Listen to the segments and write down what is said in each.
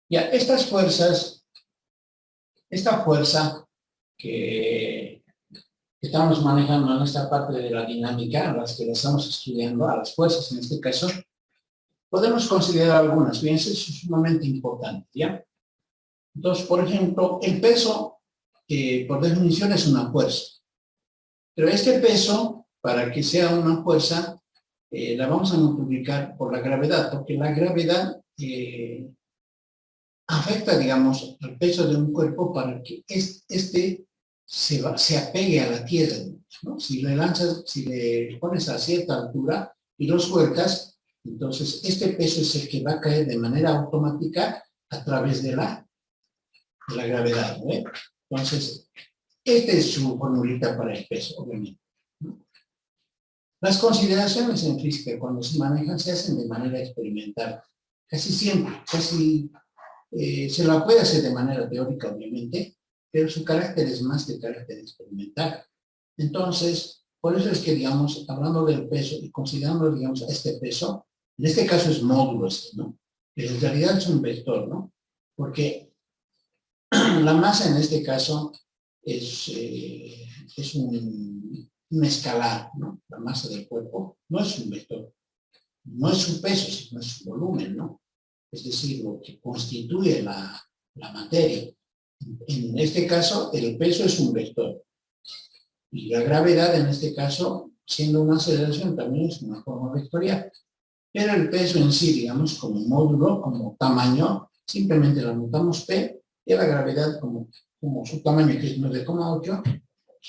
Ya, esta fuerza que estamos manejando en esta parte de la dinámica, las que la estamos estudiando, a las fuerzas en este caso, podemos considerar algunas, fíjense, es sumamente importante, ¿ya? Entonces, por ejemplo, el peso, por definición, es una fuerza. Pero este peso, para que sea una fuerza, la vamos a multiplicar por la gravedad, porque la gravedad afecta, digamos, al peso de un cuerpo para que este se apegue a la tierra, ¿no? Si le pones a cierta altura y lo sueltas, entonces este peso es el que va a caer de manera automática a través de la gravedad, ¿no? Entonces, esta es su formulita para el peso, obviamente, ¿no? Las consideraciones en física, cuando se manejan, se hacen de manera experimental. Casi siempre, se la puede hacer de manera teórica, obviamente, pero su carácter es más de carácter experimental. Entonces, por eso es que, digamos, hablando del peso y considerando, digamos, este peso, en este caso es módulo, ¿no? Pero en realidad es un vector, ¿no? Porque la masa en este caso es un escalar, ¿no? La masa del cuerpo no es un vector, no es su peso, sino es su volumen, ¿no? Es decir, lo que constituye la materia. En este caso, el peso es un vector. Y la gravedad, en este caso, siendo una aceleración, también es una forma vectorial. Pero el peso en sí, digamos, como módulo, como tamaño, simplemente lo anotamos P, y la gravedad como su tamaño, que es 9,8,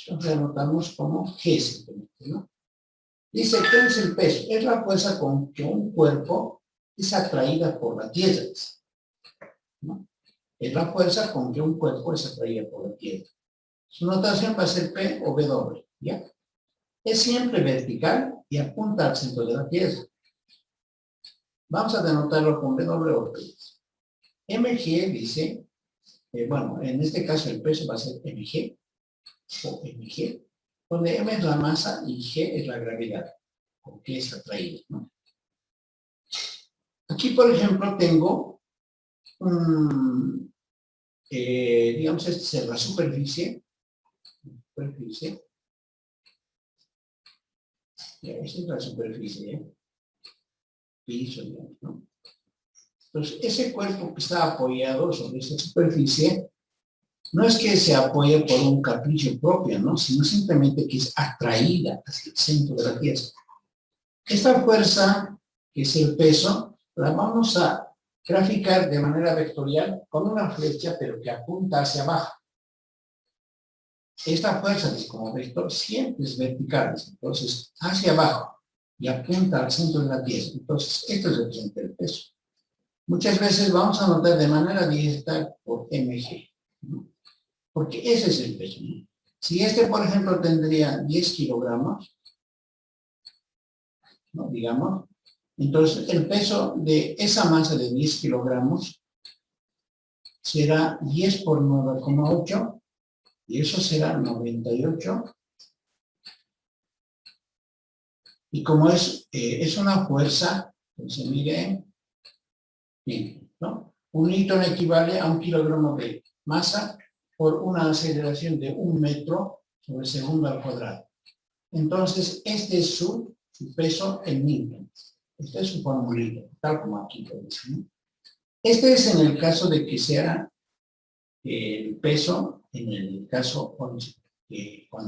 lo anotamos como G, simplemente, ¿no? Dice, ¿qué es el peso? Es la fuerza con que un cuerpo es atraída por la Tierra, ¿no? Es la fuerza con que un cuerpo es atraída por la Tierra. Su notación va a ser P o W, ¿ya? Es siempre vertical y apunta al centro de la Tierra. Vamos a denotarlo con W o P. mg dice, bueno, en este caso el peso va a ser mg, o mg, donde m es la masa y g es la gravedad, porque es atraída, ¿no? Aquí, por ejemplo, tengo digamos, esta es la superficie, ya, esta es la superficie, piso, digamos, ¿no? Entonces, ese cuerpo que está apoyado sobre esta superficie, no es que se apoye por un capricho propio, ¿no? Sino simplemente que es atraída hacia el centro de la Tierra. Esta fuerza, que es el peso, la vamos a graficar de manera vectorial con una flecha, pero que apunta hacia abajo. Esta fuerza, como vector, siempre es vertical, entonces hacia abajo y apunta al centro de la Tierra. Entonces, esto representa el peso. Muchas veces vamos a anotar de manera directa por mg, ¿no? Porque ese es el peso, ¿no? Si este, por ejemplo, tendría 10 kilogramos, ¿no? Digamos, entonces el peso de esa masa de 10 kilogramos será 10 por 9,8 y eso será 98. Y como es una fuerza, entonces miren, bien, ¿no? Un newton equivale a 1 kilogramo de masa por una aceleración de 1 metro sobre segundo al cuadrado. Entonces, este es su peso en newtons. Este es su formulita, tal como aquí lo dice, ¿no? Este es en el caso de que sea el peso, en el caso cuando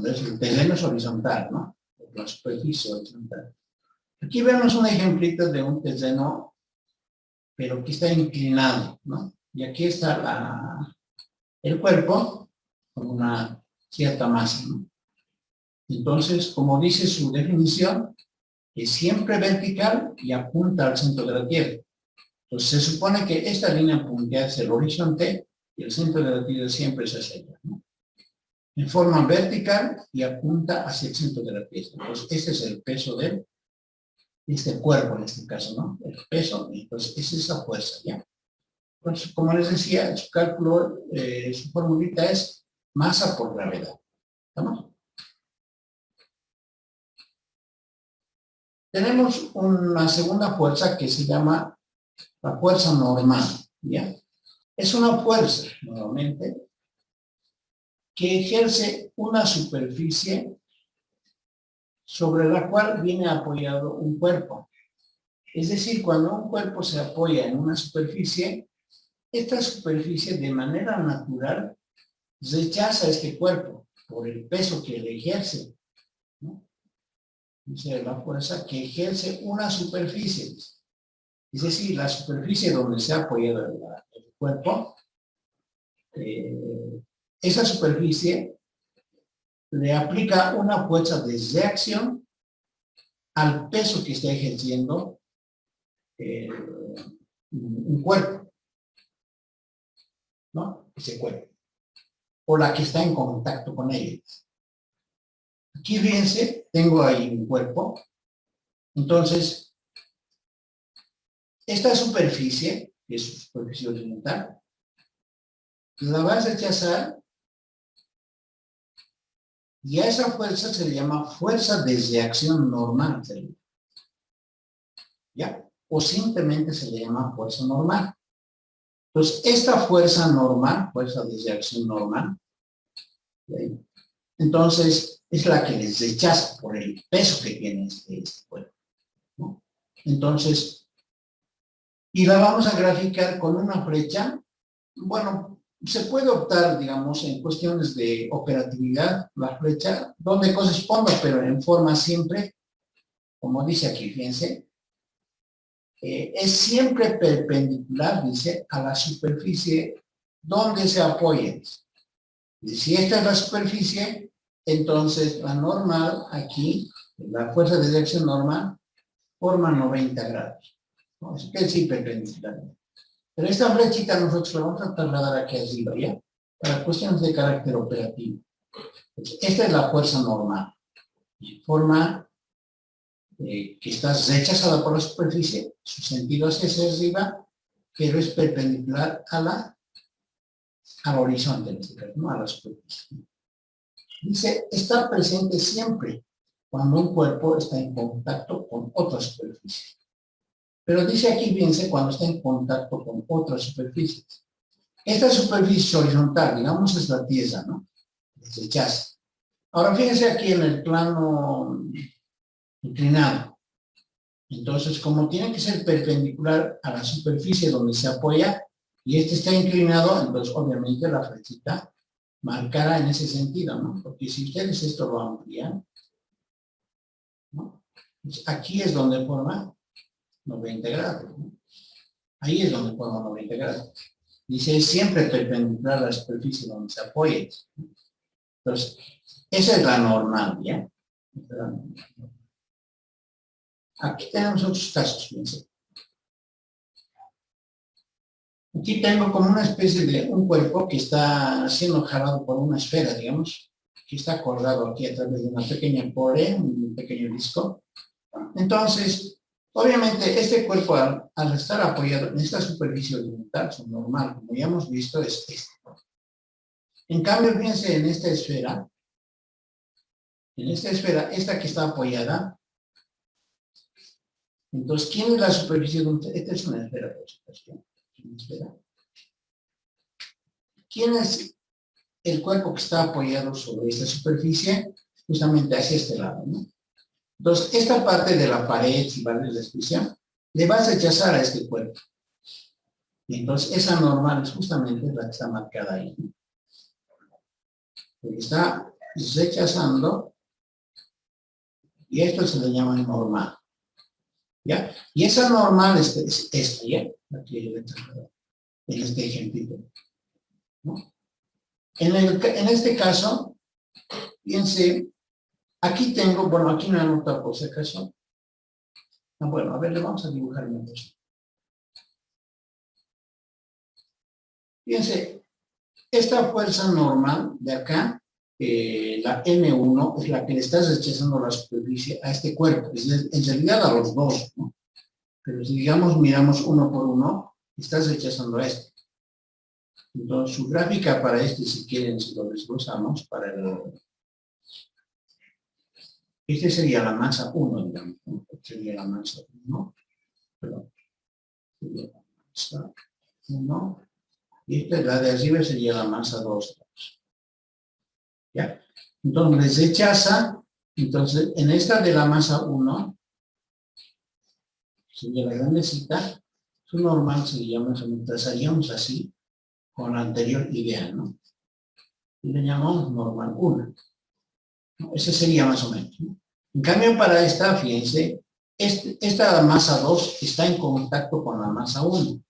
el terreno es horizontal, ¿no? La superficie horizontal. Aquí vemos un ejemplito de un terreno, pero que está inclinado, ¿no? Y aquí está el cuerpo con una cierta masa, ¿no? Entonces, como dice su definición, es siempre vertical y apunta al centro de la Tierra. Entonces, se supone que esta línea puntea hacia el horizonte y el centro de la Tierra siempre es hacia allá, ¿no? En forma vertical y apunta hacia el centro de la Tierra. Entonces, este es el peso de este cuerpo en este caso, ¿no? El peso, entonces, es esa fuerza, ¿ya? Entonces, como les decía, su cálculo, su formulita es masa por gravedad. ¿Estamos? Tenemos una segunda fuerza que se llama la fuerza normal, ¿ya? es una fuerza, nuevamente, que ejerce una superficie sobre la cual viene apoyado un cuerpo. Es decir, cuando un cuerpo se apoya en una superficie, esta superficie de manera natural rechaza este cuerpo por el peso que le ejerce, ¿no? Dice la fuerza que ejerce una superficie. Es decir, la superficie donde se ha apoyado el cuerpo, esa superficie le aplica una fuerza de reacción al peso que está ejerciendo un cuerpo, ¿no? Ese cuerpo, o la que está en contacto con ellos. Aquí fíjense, tengo ahí un cuerpo, entonces, esta superficie, que es su superficie horizontal, la vas a rechazar y a esa fuerza se le llama fuerza de reacción normal, ¿ya? O simplemente se le llama fuerza normal. Entonces, esta fuerza normal, fuerza de reacción normal, ¿sí? Entonces, es la que les rechaza por el peso que tiene este cuerpo, ¿no? Entonces, y la vamos a graficar con una flecha. Bueno, se puede optar, digamos, en cuestiones de operatividad, la flecha, donde corresponda, pero en forma siempre, como dice aquí, fíjense, es siempre perpendicular, dice, a la superficie donde se apoye. Y si esta es la superficie, entonces la normal aquí, la fuerza de dirección normal, forma 90 grados, ¿no? Es que sí perpendicular. Pero esta flechita nosotros la vamos a trasladar aquí arriba, ¿ya? Para cuestiones de carácter operativo. Entonces, esta es la fuerza normal. Forma que está rechazada por la superficie, su sentido es hacia arriba, pero es perpendicular al horizonte, en este caso, no a la superficie. Dice, está presente siempre cuando un cuerpo está en contacto con otra superficie. Pero dice aquí, fíjense, cuando está en contacto con otras superficies. Esta superficie horizontal, digamos, es la Tierra, ¿no? Rechaza. Ahora fíjense aquí en el plano inclinado. Entonces, como tiene que ser perpendicular a la superficie donde se apoya, y este está inclinado, entonces obviamente la flechita marcará en ese sentido, ¿no? Porque si ustedes esto lo amplían, ¿no? Pues aquí es donde forma 90 grados, ¿no? Ahí es donde forma 90 grados. Dice, es siempre perpendicular a la superficie donde se apoya. Entonces, esa es la normal, ¿ya? Aquí tenemos otros casos, fíjense. Aquí tengo como una especie de un cuerpo que está siendo jalado por una esfera, digamos, que está colgado aquí a través de una pequeña pore, un pequeño disco. Entonces, obviamente, este cuerpo, al estar apoyado en esta superficie horizontal, su normal, como ya hemos visto, es este. En cambio, fíjense en esta esfera, esta que está apoyada, entonces, ¿quién es la superficie donde esta es una esfera, por supuesto? ¿Quién es el cuerpo que está apoyado sobre esta superficie? Justamente hacia este lado, ¿no? Entonces, esta parte de la pared, si vale la expresión, le vas a rechazar a este cuerpo. Y entonces, esa normal es justamente la que está marcada ahí, ¿no? Porque está rechazando, y esto se le llama normal, ¿ya? Y esa normal es esta, ¿ya? La que yo le trasladé en este ejemplito, ¿no? En este caso, fíjense, aquí tengo, bueno, aquí no he anotado por si acaso. Bueno, a ver, le vamos a dibujar mejor. Fíjense, esta fuerza normal de acá, la N1, es la que le está rechazando la superficie a este cuerpo. En realidad a los dos, ¿no? Pero si digamos, miramos uno por uno, estás rechazando a este. Entonces, su gráfica para este, si quieren, si lo desglosamos, para este sería la masa 1, digamos, ¿no? Sería la masa 1, perdón, sería la masa 1, Y esta, la de arriba sería la masa 2. ¿Ya? Entonces rechaza, entonces en esta de la masa 1, sería la grandecita, su normal sería más o menos, trazaríamos así, con la anterior idea, ¿no? Y le llamamos normal 1. ¿No? Ese sería más o menos, ¿no? En cambio, para esta, fíjense, esta masa 2 está en contacto con la masa 1.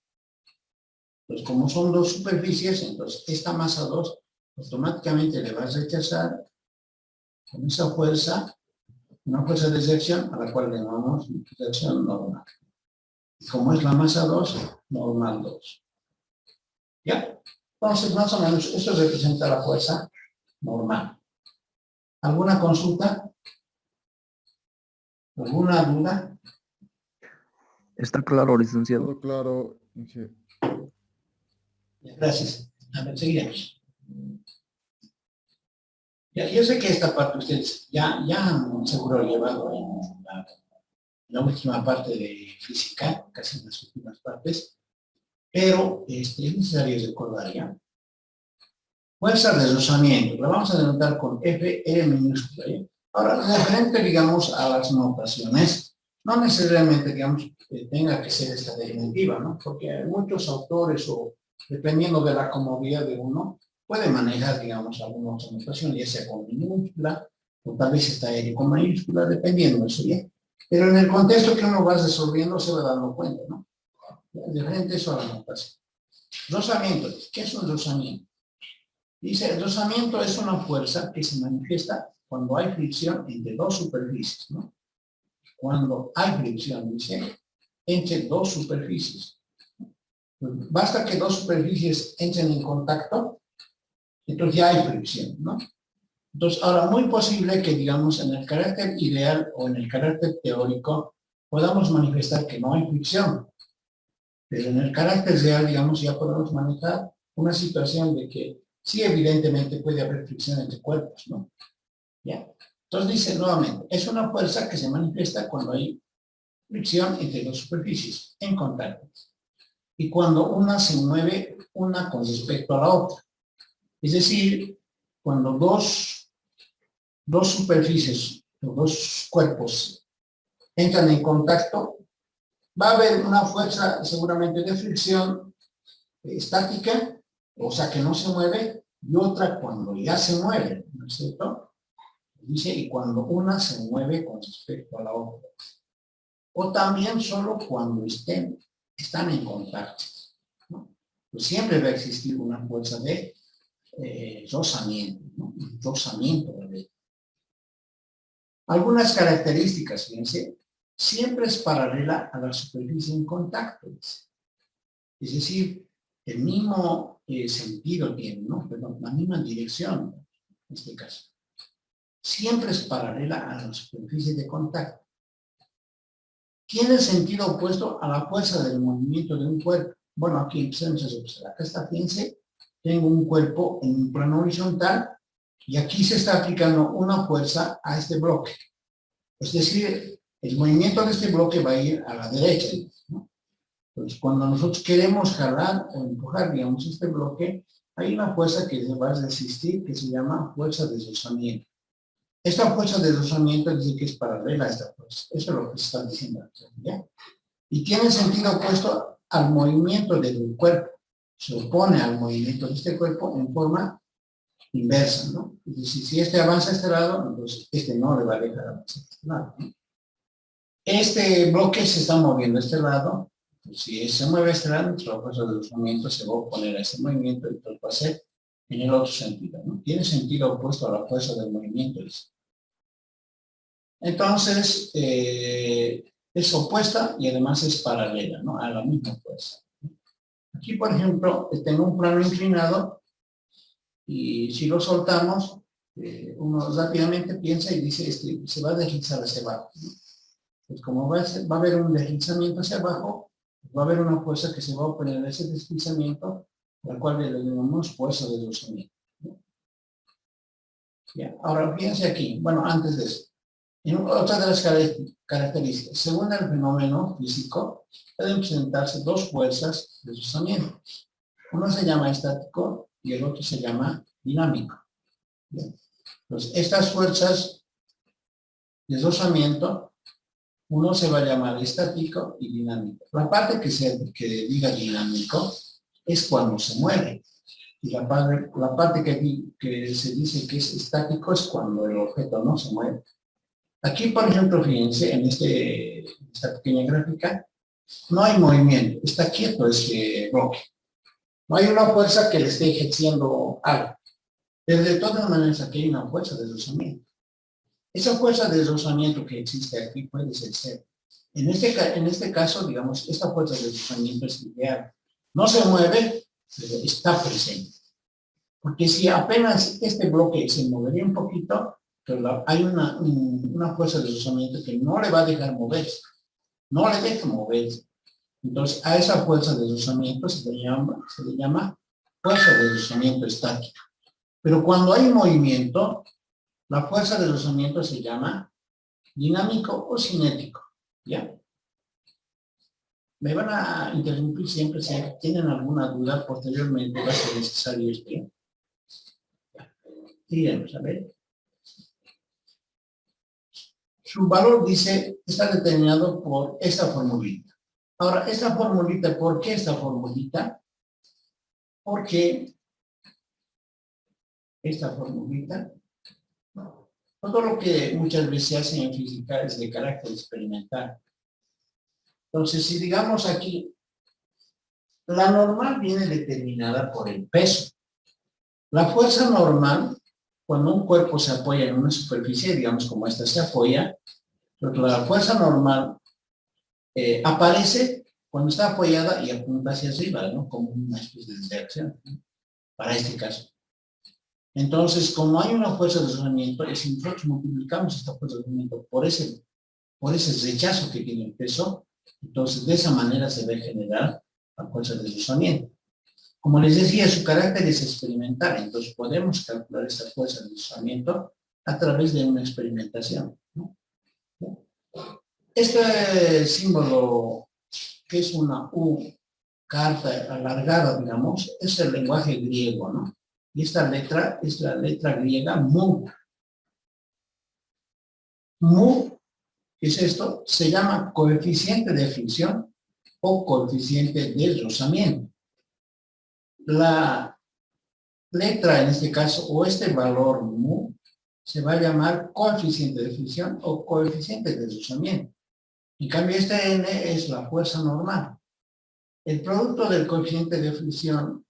Pues como son dos superficies, entonces esta masa 2 automáticamente le va a rechazar con esa fuerza, una fuerza de sección a la cual le llamamos sección normal. Y como es la masa 2, normal 2. ¿Ya? Entonces, más o menos, esto representa la fuerza normal. ¿Alguna consulta? ¿Alguna duda? Está claro, licenciado. Todo claro. Sí. Gracias. A ver, seguiremos. Ya, yo sé que esta parte ustedes ya han seguro llevado en la última parte de física, casi en las últimas partes, pero es necesario recordar ya. Fuerza de rozamiento, la vamos a denotar con FR minúscula. ¿Ya? Ahora, referente, digamos, a las notaciones, no necesariamente, digamos, tenga que ser esta definitiva, ¿no? Porque hay muchos autores, o dependiendo de la comodidad de uno, puede manejar, digamos, alguna otra notación, ya sea con minúscula, o tal vez esta R con mayúscula, dependiendo de eso, ¿ya? Pero en el contexto que uno va resolviendo se va dando cuenta, ¿no? Diferente eso a la notación. Rozamiento, ¿qué es un rozamiento? Dice, el rozamiento es una fuerza que se manifiesta cuando hay fricción entre dos superficies, ¿no? Cuando hay fricción, dice, entre dos superficies. Basta que dos superficies entren en contacto, entonces ya hay fricción, ¿no? Entonces, ahora, muy posible que, digamos, en el carácter ideal o en el carácter teórico, podamos manifestar que no hay fricción. Pero en el carácter real, digamos, ya podemos manejar una situación de que sí, evidentemente puede haber fricción entre cuerpos, ¿no? ¿Ya? Entonces dice nuevamente, es una fuerza que se manifiesta cuando hay fricción entre dos superficies en contacto. Y cuando una se mueve una con respecto a la otra. Es decir, cuando dos superficies o dos cuerpos entran en contacto, va a haber una fuerza seguramente de fricción estática, o sea que no se mueve, y otra cuando ya se mueve, ¿no es cierto? Dice, y cuando una se mueve con respecto a la otra. O también solo cuando están en contacto, ¿no? Pues siempre va a existir una fuerza de rozamiento, ¿no? Rozamiento, ¿verdad? Algunas características, fíjense, siempre es paralela a la superficie en contacto. Es decir, el mismo sentido tiene, ¿no? Perdón, la misma dirección, en este caso. Siempre es paralela a la superficie de contacto. Tiene sentido opuesto a la fuerza del movimiento de un cuerpo. Bueno, aquí empezamos a observar. Acá está, fíjense, tengo un cuerpo en un plano horizontal y aquí se está aplicando una fuerza a este bloque. Es decir, el movimiento de este bloque va a ir a la derecha, ¿no? Entonces, cuando nosotros queremos jalar o empujar, digamos, este bloque, hay una fuerza que va a resistir que se llama fuerza de rozamiento. Esta fuerza de rozamiento dice que es paralela a esta fuerza. Eso es lo que se está diciendo aquí, ¿ya? Y tiene sentido opuesto al movimiento del cuerpo. Se opone al movimiento de este cuerpo en forma inversa, ¿no? Es decir, si este avanza a este lado, entonces este no le va a dejar avanzar a este lado, ¿no? Este bloque se está moviendo a este lado. Si se mueve a este lado, entonces la fuerza de rozamiento se va a oponer a ese movimiento, entonces va a ser en el otro sentido, ¿no? Tiene sentido opuesto a la fuerza del movimiento. Entonces, es opuesta y además es paralela, ¿no? A la misma fuerza. Aquí, por ejemplo, tengo un plano inclinado y si lo soltamos, uno rápidamente piensa y dice, se va a deslizar hacia abajo, ¿no? Pues como va a haber un deslizamiento hacia abajo, va a haber una fuerza que se va a oponer a ese deslizamiento, la cual le llamamos fuerza de rozamiento, ¿no? Ya, ahora fíjense aquí, bueno, antes de eso. Otra de las características, según el fenómeno físico, pueden presentarse dos fuerzas de rozamiento. Uno se llama estático y el otro se llama dinámico. Bien. Entonces, estas fuerzas de deslizamiento, uno se va a llamar estático y dinámico. La parte que diga dinámico es cuando se mueve. Y la parte que se dice que es estático es cuando el objeto no se mueve. Aquí, por ejemplo, fíjense, en esta pequeña gráfica, no hay movimiento, está quieto este bloque. No hay una fuerza que le esté ejerciendo algo. Pero de todas maneras, aquí hay una fuerza de deslizamiento. Esa fuerza de deslizamiento que existe aquí puede ser cero. En este caso, digamos, esta fuerza de deslizamiento es ideal. No se mueve, pero está presente. Porque si apenas este bloque se movería un poquito, pero hay una fuerza de deslizamiento que no le va a dejar moverse. No le deja moverse. Entonces, a esa fuerza de deslizamiento se le llama fuerza de deslizamiento estática. Pero cuando hay movimiento, la fuerza de deslizamiento se llama dinámico o cinético. ¿Ya? Me van a interrumpir siempre si tienen alguna duda, posteriormente va a ser necesario esto. Iremos a ver. Su valor, dice, está determinado por esta formulita. Ahora, esta formulita, ¿por qué esta formulita? Porque esta formulita, todo lo que muchas veces se hace en física es de carácter experimental. Entonces, si digamos aquí, la normal viene determinada por el peso. La fuerza normal, cuando un cuerpo se apoya en una superficie, digamos como esta se apoya, la fuerza normal aparece cuando está apoyada y apunta hacia arriba, ¿no? Como una especie de reacción, ¿no? Para este caso. Entonces, como hay una fuerza de deslizamiento, y si nosotros multiplicamos esta fuerza de deslizamiento por ese rechazo que tiene el peso, entonces de esa manera se va a generar la fuerza de deslizamiento. Como les decía, su carácter es experimental, entonces podemos calcular esta fuerza de deslizamiento a través de una experimentación, ¿no? Este símbolo, que es una U, carta alargada, digamos, es el lenguaje griego, ¿no? Y esta letra es la letra griega mu. Mu, ¿qué es esto? Se llama coeficiente de fricción o coeficiente de rozamiento. La letra en este caso, o este valor mu, se va a llamar coeficiente de fricción o coeficiente de rozamiento. En cambio, este n es la fuerza normal. El producto del coeficiente de fricción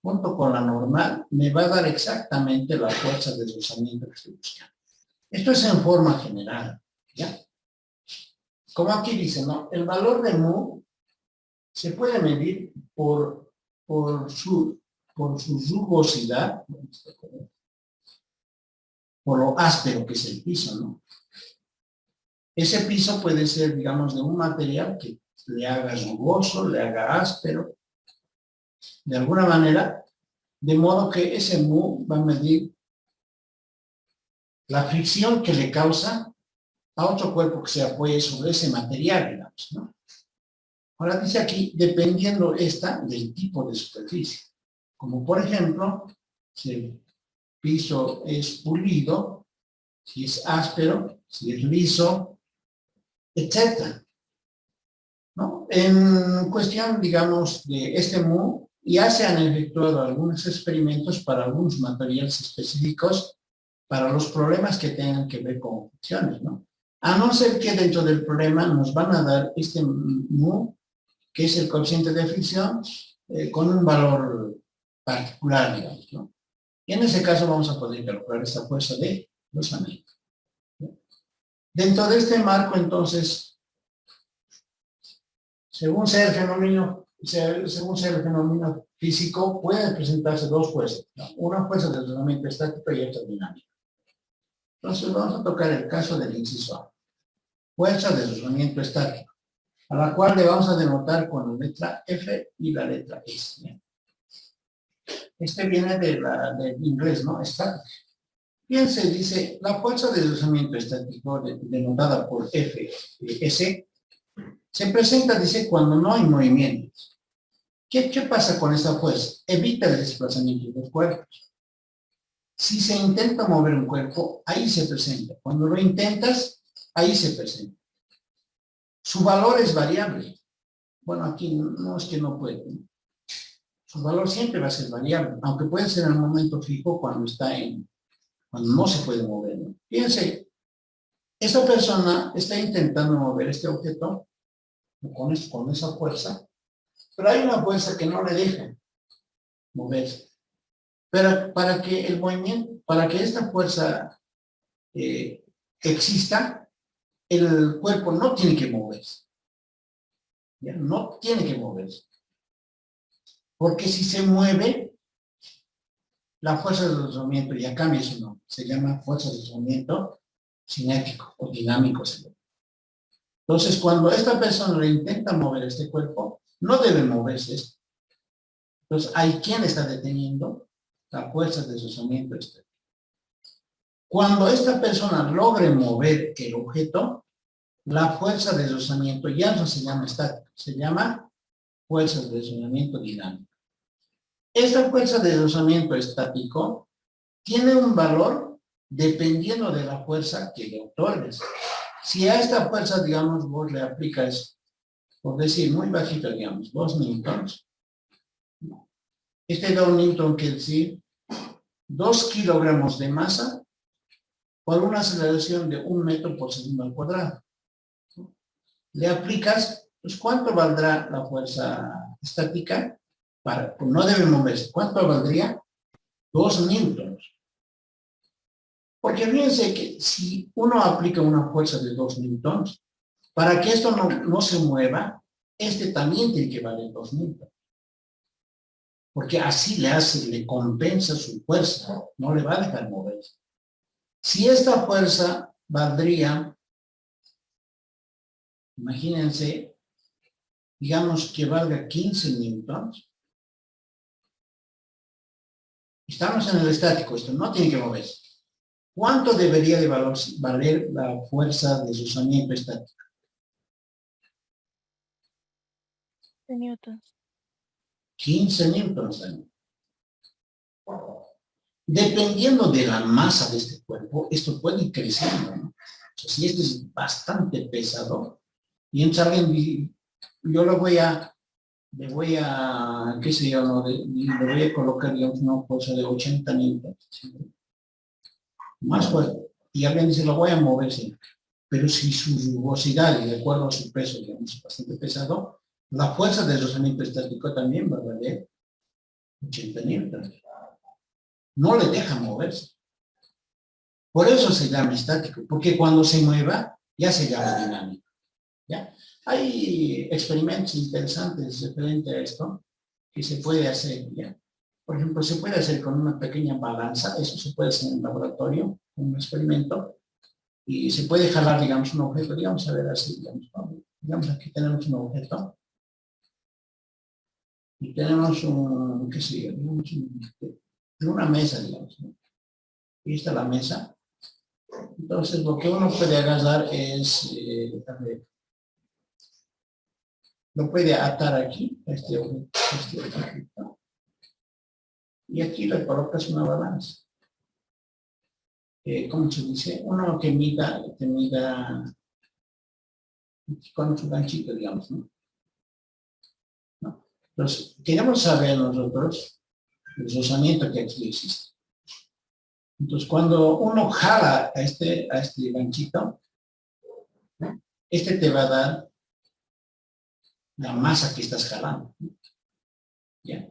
junto con la normal me va a dar exactamente la fuerza de deslizamiento que estoy buscando. Esto es en forma general, ¿ya? Como aquí dice, ¿no? El valor de mu se puede medir por su rugosidad, por lo áspero que es el piso, ¿no? Ese piso puede ser, digamos, de un material que le haga rugoso, le haga áspero, de alguna manera, de modo que ese mu va a medir la fricción que le causa a otro cuerpo que se apoye sobre ese material, digamos, ¿no? Ahora dice aquí, dependiendo del tipo de superficie. Como por ejemplo, si el piso es pulido, si es áspero, si es liso, etc. ¿No? En cuestión, digamos, de este mu, ya se han efectuado algunos experimentos para algunos materiales específicos para los problemas que tengan que ver con fricciones, ¿no? A no ser que dentro del problema nos van a dar este mu, que es el coeficiente de fricción, con un valor particular, digamos, ¿no? Y en ese caso vamos a poder calcular esta fuerza de rozamiento. Dentro de este marco, entonces, según sea el fenómeno físico, pueden presentarse dos fuerzas, ¿no? Una fuerza de rozamiento estático y otra dinámica. Entonces vamos a tocar el caso del inciso A. Fuerza de rozamiento estático, a la cual le vamos a denotar con la letra F y la letra S. ¿Bien? Este viene del inglés, ¿no? Estático. Bien, se dice, la fuerza de rozamiento estático, denotada por F, S, se presenta, dice, cuando no hay movimientos. ¿Qué pasa con esta fuerza? Evita el desplazamiento de los cuerpos. Si se intenta mover un cuerpo, ahí se presenta. Cuando lo intentas, ahí se presenta. Su valor es variable. Bueno, aquí no es que no puede. Su valor siempre va a ser variable, aunque puede ser en un momento fijo cuando cuando no se puede mover, ¿no? Fíjense, esa persona está intentando mover este objeto con esa fuerza, pero hay una fuerza que no le deja moverse. Pero para que el movimiento, para que esta fuerza exista, el cuerpo no tiene que moverse. ¿Ya? No tiene que moverse. Porque si se mueve, la fuerza de deslizamiento ya cambia su nombre. Se llama fuerza de deslizamiento cinético o dinámico. Entonces, cuando esta persona le intenta mover este cuerpo, no debe moverse. Entonces, hay quien está deteniendo la fuerza de deslizamiento externo. Cuando esta persona logre mover el objeto, la fuerza de deslizamiento ya no se llama estática, se llama fuerza de deslizamiento dinámico. Esta fuerza de deslizamiento estático tiene un valor dependiendo de la fuerza que le otorgues. Si a esta fuerza, digamos, vos le aplicas, por decir, muy bajito, digamos, 2 newtons, este 2 newtons quiere decir 2 kilogramos de masa por una aceleración de 1 metro por segundo al cuadrado. Le aplicas, pues, ¿cuánto valdrá la fuerza estática? No debe moverse. ¿Cuánto valdría? 2 newtons. Porque fíjense que si uno aplica una fuerza de 2 newtons, para que esto no se mueva, este también tiene que valer 2 newtons. Porque así le compensa su fuerza, no le va a dejar moverse. Si esta fuerza valdría, imagínense, digamos que valga 15 newtons, estamos en el estático, esto no tiene que moverse. ¿Cuánto debería de valer la fuerza de deslizamiento estático? 15 newtons también. Dependiendo de la masa de este cuerpo, esto puede ir creciendo, ¿no? O sea, si este es bastante pesado, y entonces alguien, yo le voy a, qué sé yo, ¿no? Le voy a colocar, digamos, una fuerza de 80 newtons, ¿sí? Más fuerte, y alguien dice, lo voy a mover, sí. Pero si su rugosidad, y de acuerdo a su peso, digamos, es bastante pesado, la fuerza de deslizamiento estático también va a valer 80 newtons. No le deja moverse. Por eso se llama estático, porque cuando se mueva, ya se llama dinámico. ¿Ya? Hay experimentos interesantes referente a esto que se puede hacer, ¿ya? Por ejemplo, se puede hacer con una pequeña balanza, eso se puede hacer en el laboratorio, un experimento, y se puede jalar, digamos, un objeto, digamos, a ver así, digamos, ¿no? Digamos, aquí tenemos un objeto, y tenemos un, qué sé yo, digamos, una mesa, digamos, ¿no? Y está la mesa. Entonces, lo que uno puede agarrar es, a ver, lo puede atar aquí, este objeto, y aquí le colocas una balanza. ¿Cómo se dice? Uno que mida con su ganchito, digamos, ¿no? Entonces, queremos saber nosotros el deslizamiento que aquí existe. Entonces, cuando uno jala a este ganchito, ¿no? Este te va a dar la masa que estás jalando, ¿no? ¿Ya?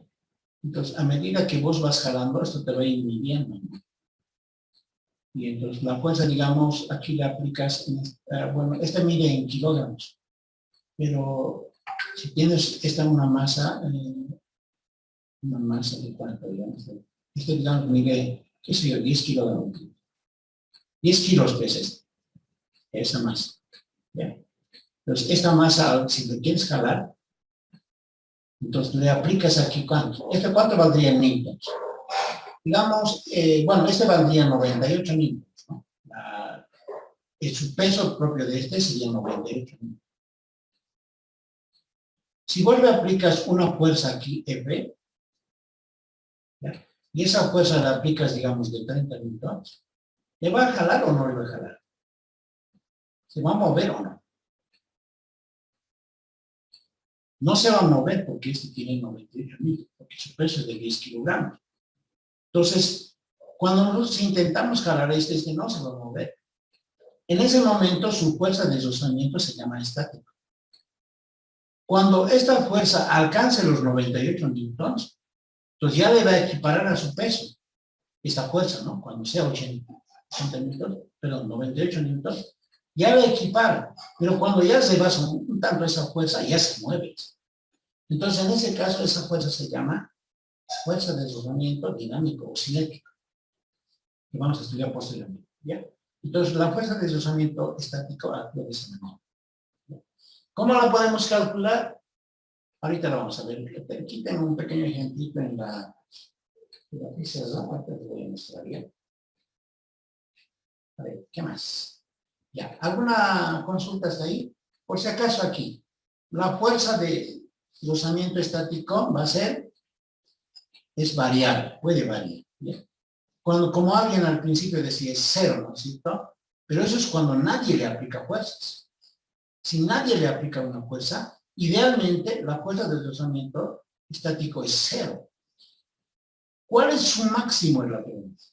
Entonces, a medida que vos vas jalando, esto te va a ir midiendo, ¿no? Y entonces la fuerza, digamos, aquí la aplicas, bueno, esta mide en kilogramos, pero si tienes una masa de cuánto, digamos, digamos, mide, qué sé yo, 10 kilogramos. 10 kilos pesa esa masa. ¿Ya? Entonces, esta masa, si lo quieres jalar, entonces le aplicas aquí cuánto. ¿Cuánto valdría en newtons? Digamos, bueno, valdría 98 newtons, ¿no? Su peso propio de sería 98 newtons. Si vos le aplicas una fuerza aquí, F, ¿ya? Y esa fuerza la aplicas, digamos, de 30 newtons, ¿le va a jalar o no le va a jalar? ¿Se va a mover o no? No se va a mover porque este tiene 98 newtons, porque su peso es de 10 kilogramos. Entonces, cuando nosotros intentamos jalar este no se va a mover. En ese momento, su fuerza de deslizamiento se llama estático. Cuando esta fuerza alcance los 98 newtons, entonces ya le va a equiparar a su peso, esta fuerza, ¿no? Cuando sea 80 newtons, perdón, 98 newtons, ya la equipara. Pero cuando ya se basa un tanto esa fuerza, ya se mueve. Entonces, en ese caso, esa fuerza se llama fuerza de deslizamiento dinámico o cinético, que vamos a estudiar posteriormente, ¿ya? Entonces, la fuerza de deslizamiento estático actúa de esa manera. ¿Cómo la podemos calcular? Ahorita lo vamos a ver. Aquí tengo un pequeño ejemplito en la pizarra, ahorita les voy a mostrar bien. A ver, ¿qué más? Ya, ¿alguna consulta hasta ahí? Por si acaso aquí, la fuerza de deslizamiento estático va a ser, es variable, puede variar, ¿bien? Como alguien al principio decía, es cero, ¿no es cierto? Pero eso es cuando nadie le aplica fuerzas. Si nadie le aplica una fuerza, idealmente la fuerza de deslizamiento estático es cero. ¿Cuál es su máximo en la pregunta?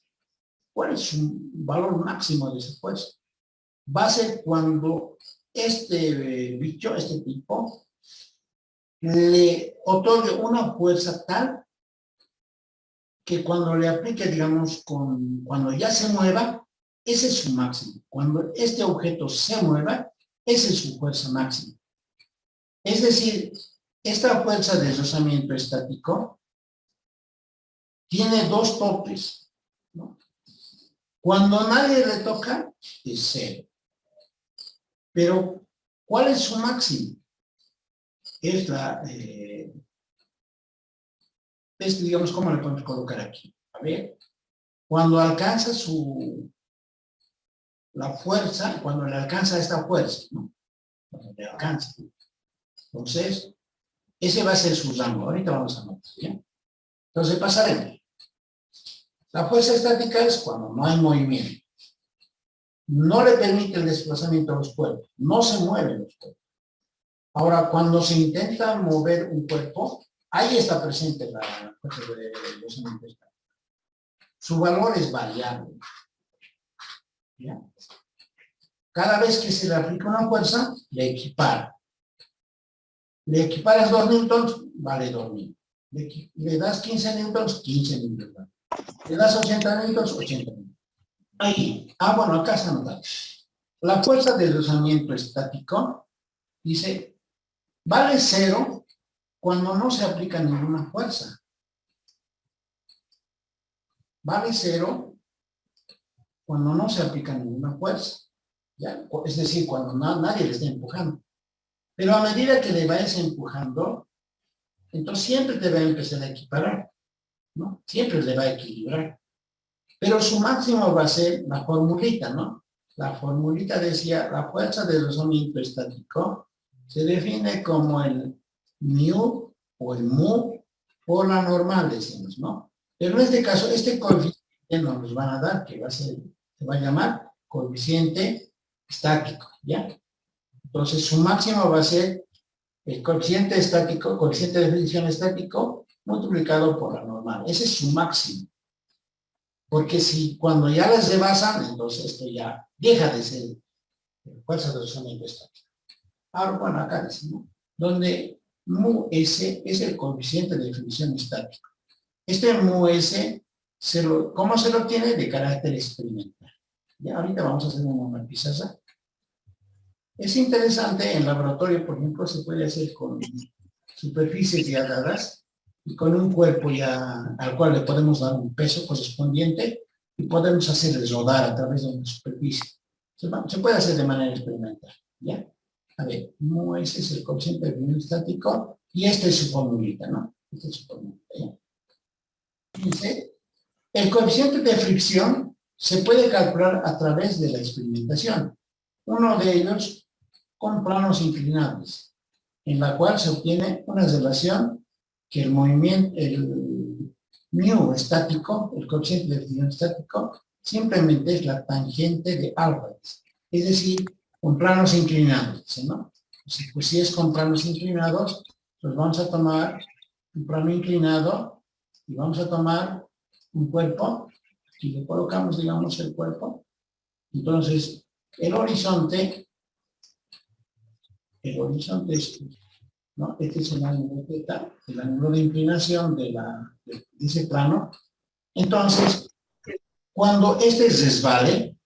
¿Cuál es su valor máximo de esa fuerza? Va a ser cuando este bicho, este tipo, le otorgue una fuerza tal que cuando le aplique, digamos, cuando ya se mueva, ese es su máximo. Cuando este objeto se mueva, esa es su fuerza máxima. Es decir, esta fuerza de deslizamiento estático tiene dos topes, ¿no? Cuando nadie le toca, es cero. Pero, ¿cuál es su máximo? Es digamos, ¿cómo le podemos colocar aquí? A ver, cuando alcanza la fuerza, cuando le alcanza esta fuerza, ¿no? Cuando le alcanza. Entonces, ese va a ser su rango. Ahorita vamos a notar, ¿bien? Entonces, pasaremos. La fuerza estática es cuando no hay movimiento. No le permite el desplazamiento a los cuerpos. No se mueven los cuerpos. Ahora, cuando se intenta mover un cuerpo, ahí está presente la fuerza de desplazamiento estático. Su valor es variable. ¿Ya? Cada vez que se le aplica una fuerza, le equipara. Le equiparas 2 newtons, vale 2 newtons. Le das 15 newtons, 15 newtons. Le das 80 newtons, 80 newtons. Ahí. Bueno, acá está anotado. La fuerza de deslizamiento estático dice, vale 0 cuando no se aplica ninguna fuerza. Vale 0 cuando no se aplica ninguna fuerza. ¿Ya? Es decir, cuando nadie le está empujando. Pero a medida que le vayas empujando, entonces siempre te va a empezar a equiparar, ¿no? Siempre le va a equilibrar. Pero su máximo va a ser la formulita, ¿no? La formulita decía, la fuerza de deslizamiento estático se define como el mu o el mu por la normal, decimos, ¿no? Pero en este caso, este coeficiente nos van a dar, que va a ser, se va a llamar coeficiente estático, ¿ya? Entonces, su máximo va a ser el coeficiente estático, coeficiente de fricción estático, multiplicado por la normal. Ese es su máximo. Porque si cuando ya las rebasan, entonces esto ya deja de ser fuerza de deslizamiento estático. Ahora, bueno, acá decimos, donde mu s es el coeficiente de fricción estático. Este mu s, ¿cómo se lo obtiene? De carácter experimental. Ya, ahorita vamos a hacer una pizarra. Es interesante, en laboratorio, por ejemplo, se puede hacer con superficies ya dadas y con un cuerpo ya al cual le podemos dar un peso correspondiente y podemos hacer rodar a través de una superficie. Se puede hacer de manera experimental, ¿ya? A ver, mu ese es el coeficiente de fricción estático y esta es su formulita, ¿no? Esta es su formulita, ¿ya? Fíjense, el coeficiente de fricción se puede calcular a través de la experimentación. Uno de ellos con planos inclinables. en la cual se obtiene una relación que el movimiento, el mu estático, el coeficiente de fricción estático, simplemente es la tangente de alfa. Es decir, con planos inclinados, ¿no? Pues si es con planos inclinados, pues vamos a tomar un plano inclinado y vamos a tomar un cuerpo y le colocamos, digamos, el cuerpo. Entonces, el horizonte es, ¿no? Este es el ángulo θ, el ángulo de inclinación de ese plano. Entonces, cuando este resbale,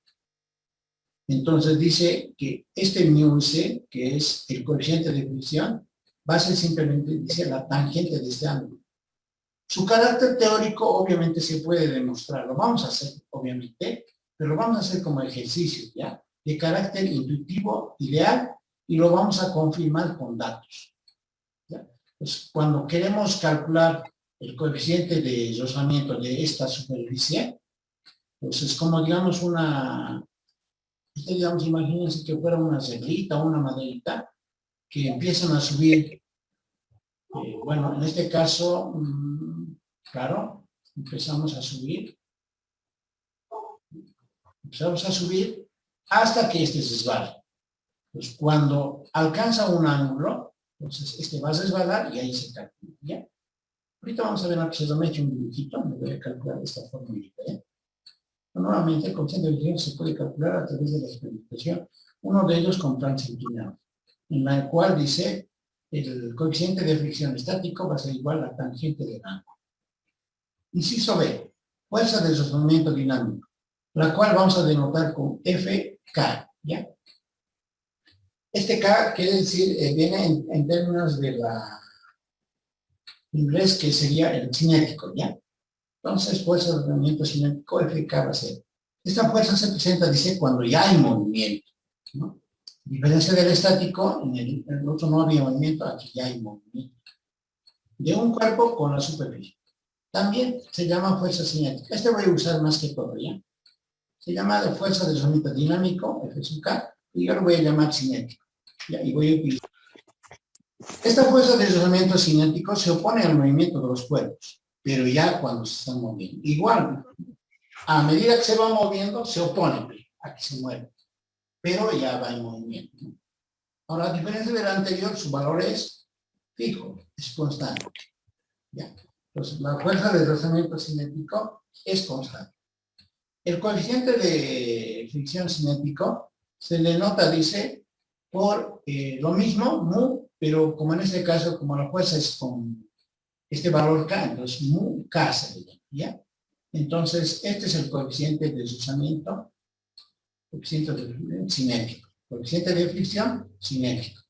entonces dice que este mu c, que es el coeficiente de fricción, va a ser simplemente, dice, la tangente de este ángulo. Su carácter teórico obviamente se puede demostrar, lo vamos a hacer obviamente, pero lo vamos a hacer como ejercicio, ¿ya? De carácter intuitivo, ideal, y lo vamos a confirmar con datos, ¿ya? Pues cuando queremos calcular el coeficiente de rozamiento de esta superficie, pues es como, digamos, digamos, imagínense que fuera una cebrita o una maderita que empiezan a subir. Bueno, en este caso, claro, empezamos a subir hasta que este resbale. Pues cuando alcanza un ángulo, entonces este va a resbalar y ahí se calcula, ¿ya? Ahorita vamos a ver, si me he hecho un dibujito, me voy a calcular de esta formulita, ¿ya? Normalmente el coeficiente de fricción se puede calcular a través de la experimentación, uno de ellos con planos inclinados, en la cual dice el coeficiente de fricción estático va a ser igual a la tangente del ángulo. Inciso B, fuerza de sostenimiento dinámico, la cual vamos a denotar con FK, ¿ya? Este K quiere decir, viene en términos de inglés, que sería el cinético, ¿ya? Entonces, fuerza de movimiento cinético, FK va a ser. Esta fuerza se presenta, dice, cuando ya hay movimiento, ¿no? A diferencia del estático, en el otro no había movimiento, aquí ya hay movimiento. De un cuerpo con la superficie. También se llama fuerza cinética. Este voy a usar más que todo, ¿ya? Se llama de fuerza de rozamiento dinámico, F sub K, y yo lo voy a llamar cinético. ¿Ya? Y voy a utilizar. Esta fuerza de rozamiento cinético se opone al movimiento de los cuerpos, pero ya cuando se están moviendo. Igual, a medida que se va moviendo, se opone a que se mueva, pero ya va en movimiento, ¿no? Ahora, a diferencia del anterior, su valor es fijo, es constante, ¿ya? Entonces, la fuerza de rozamiento cinético es constante. El coeficiente de fricción cinético se le nota, dice, por lo mismo, mu, pero como en este caso, como la fuerza es con este valor K, entonces mu K se le llama, ¿ya? Entonces, este es el coeficiente de rozamiento, coeficiente de cinético, coeficiente de fricción cinético.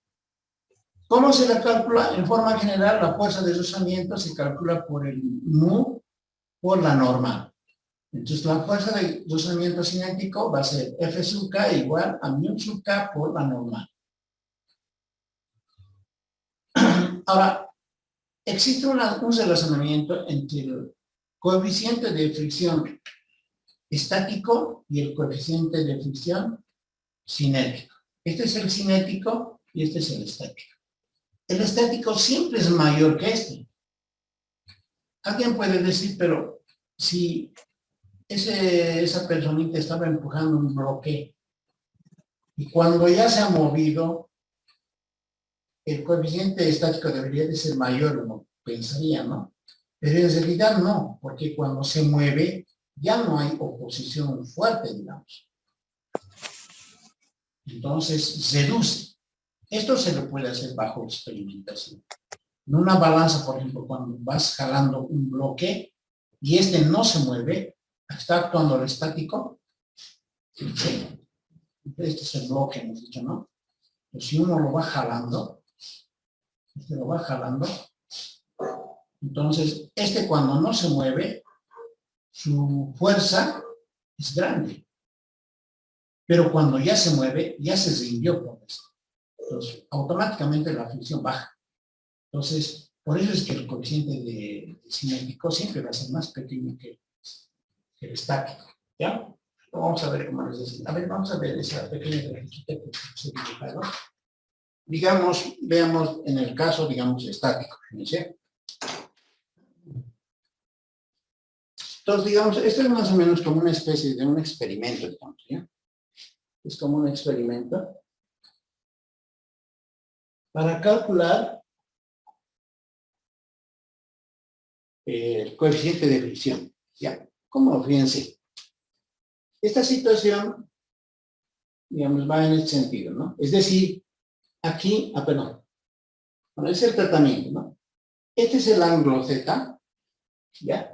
¿Cómo se le calcula? En forma general, la fuerza de rozamiento se calcula por el mu por la normal. Entonces, la fuerza de rozamiento cinético va a ser F sub K igual a mu sub K por la normal. Ahora, existe un relacionamiento entre el coeficiente de fricción estático y el coeficiente de fricción cinético. Este es el cinético y este es el estático. El estático siempre es mayor que este. Alguien puede decir, pero si esa personita estaba empujando un bloque y cuando ya se ha movido, el coeficiente estático debería de ser mayor, uno pensaría, ¿no? Pero en realidad no, porque cuando se mueve ya no hay oposición fuerte, digamos. Entonces, reduce. Esto se lo puede hacer bajo experimentación. En una balanza, por ejemplo, cuando vas jalando un bloque y este no se mueve, está actuando el estático. ¿Sí? Este es el bloque, hemos dicho, ¿no? Pues si uno lo va jalando, entonces este cuando no se mueve, su fuerza es grande. Pero cuando ya se mueve, ya se rindió por eso. Entonces, automáticamente la fricción baja. Entonces, por eso es que el coeficiente de cinético siempre va a ser más pequeño que el estático, ¿ya? Vamos a ver cómo les decía. A ver, vamos a ver esa pequeña grafiquita que se dibujado. digamos, veamos en el caso, digamos, estático. Fíjense. Entonces, digamos, esto es más o menos como una especie de un experimento, digamos, ¿ya? Es como un experimento para calcular el coeficiente de fricción, ¿ya? Como, fíjense, esta situación, digamos, va en este sentido, ¿no? Es decir, aquí, perdón, bueno, es el tratamiento, ¿no? Este es el ángulo Z, ¿ya?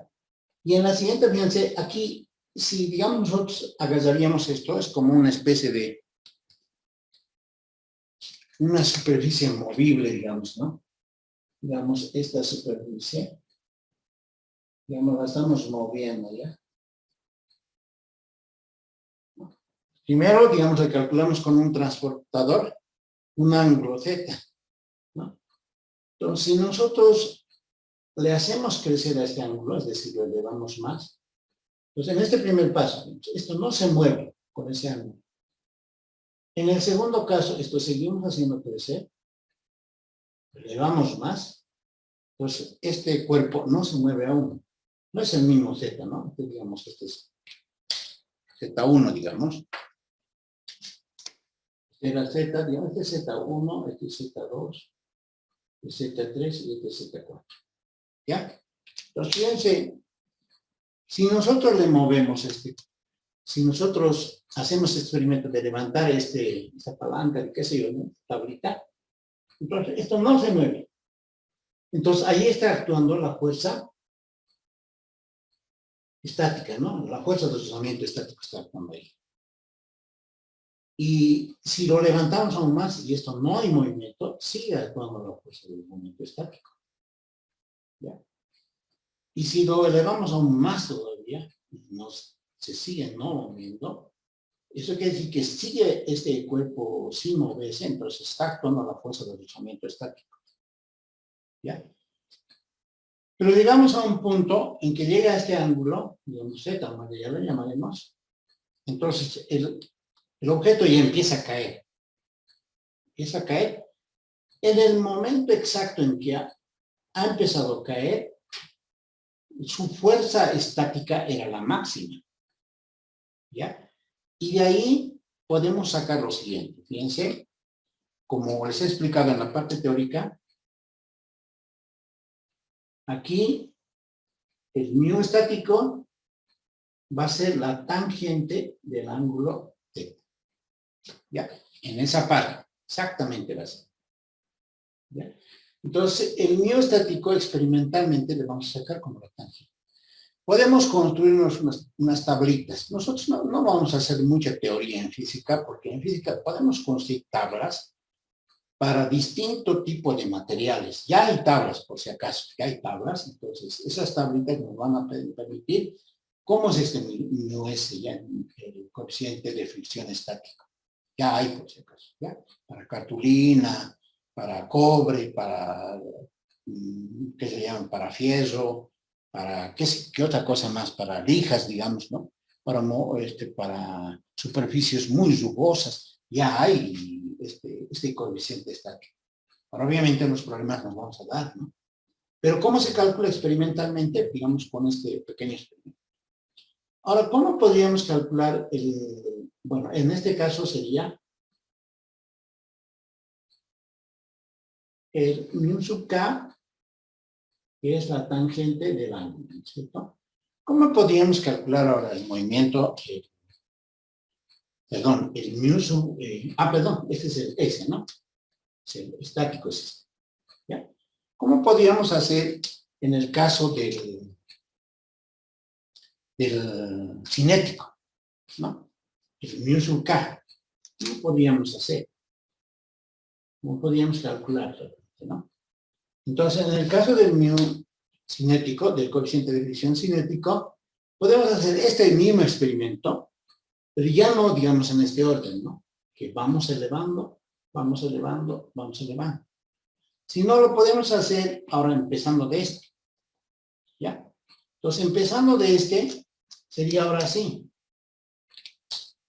Y en la siguiente, fíjense, aquí, si digamos nosotros agarraríamos esto, es como una especie de una superficie movible, digamos, ¿no? Digamos, esta superficie, digamos, la estamos moviendo, ¿ya? Primero, digamos, le calculamos con un transportador un ángulo Z, ¿no? Entonces, si nosotros le hacemos crecer a este ángulo, es decir, lo elevamos más, pues en este primer paso, esto no se mueve con ese ángulo. En el segundo caso, esto seguimos haciendo crecer, elevamos más, pues este cuerpo no se mueve aún. No es el mismo Z, ¿no? Digamos, este es Z1, digamos. Este era Z, digamos, este es Z1, este es Z2, este es Z3 y este es Z4. ¿Ya? Entonces, fíjense, si nosotros le movemos si nosotros hacemos este experimento de levantar esta palanca, de qué sé yo, ¿no? Tablita, entonces esto no se mueve. Entonces, ahí está actuando la fuerza estática, ¿no? La fuerza de deslizamiento estático está actuando ahí. Y si lo levantamos aún más, y esto no hay movimiento, sigue actuando la fuerza del movimiento estático. ¿Ya? Y si lo elevamos aún más todavía, se sigue no moviendo, eso quiere decir que sigue este cuerpo sin moverse, entonces está actuando la fuerza de deslizamiento estático. ¿Ya? Pero llegamos a un punto en que llega a este ángulo, digamos Z, como ya lo llamaremos, entonces el objeto ya empieza a caer. Empieza a caer. En el momento exacto en que ha empezado a caer, su fuerza estática era la máxima. ¿Ya? Y de ahí podemos sacar lo siguiente. Fíjense, como les he explicado en la parte teórica, aquí el mu estático va a ser la tangente del ángulo θ. ¿Ya? En esa parte, exactamente va a ser. ¿Ya? Entonces, el mu estático experimentalmente le vamos a sacar como la tangente. Podemos construirnos unas tablitas. Nosotros no vamos a hacer mucha teoría en física, porque en física podemos construir tablas para distinto tipo de materiales. Ya hay tablas, por si acaso, ya hay tablas. Entonces, esas tablitas nos van a permitir cómo es este mu S, ya el coeficiente de fricción estático. Ya hay, por si acaso, ¿ya? Para cartulina, para cobre, para, ¿qué se llaman? Para fierro, para, ¿qué otra cosa más? Para lijas, digamos, ¿no? Para superficies muy rugosas, ya hay este coeficiente estático. Ahora, obviamente, los problemas nos vamos a dar, ¿no? Pero ¿cómo se calcula experimentalmente? Digamos, con este pequeño experimento. Ahora, ¿cómo podríamos calcular bueno, en este caso sería el mu sub k, que es la tangente del ángulo, ¿cierto? ¿Cómo podríamos calcular ahora el movimiento? Perdón, el mu sub... perdón, este es el S, ¿no? Es el estático es este. ¿Ya? ¿Cómo podríamos hacer en el caso del cinético, ¿no? El mu sub k. ¿Cómo podríamos hacer? ¿Cómo podríamos calcular? ¿No? Entonces, en el caso del mu cinético, del coeficiente de fricción cinético, podemos hacer este mismo experimento, pero ya no, digamos, en este orden, ¿no? Que vamos elevando, vamos elevando, vamos elevando. Si no, lo podemos hacer ahora empezando de este. ¿Ya? Entonces, empezando de este, sería ahora así.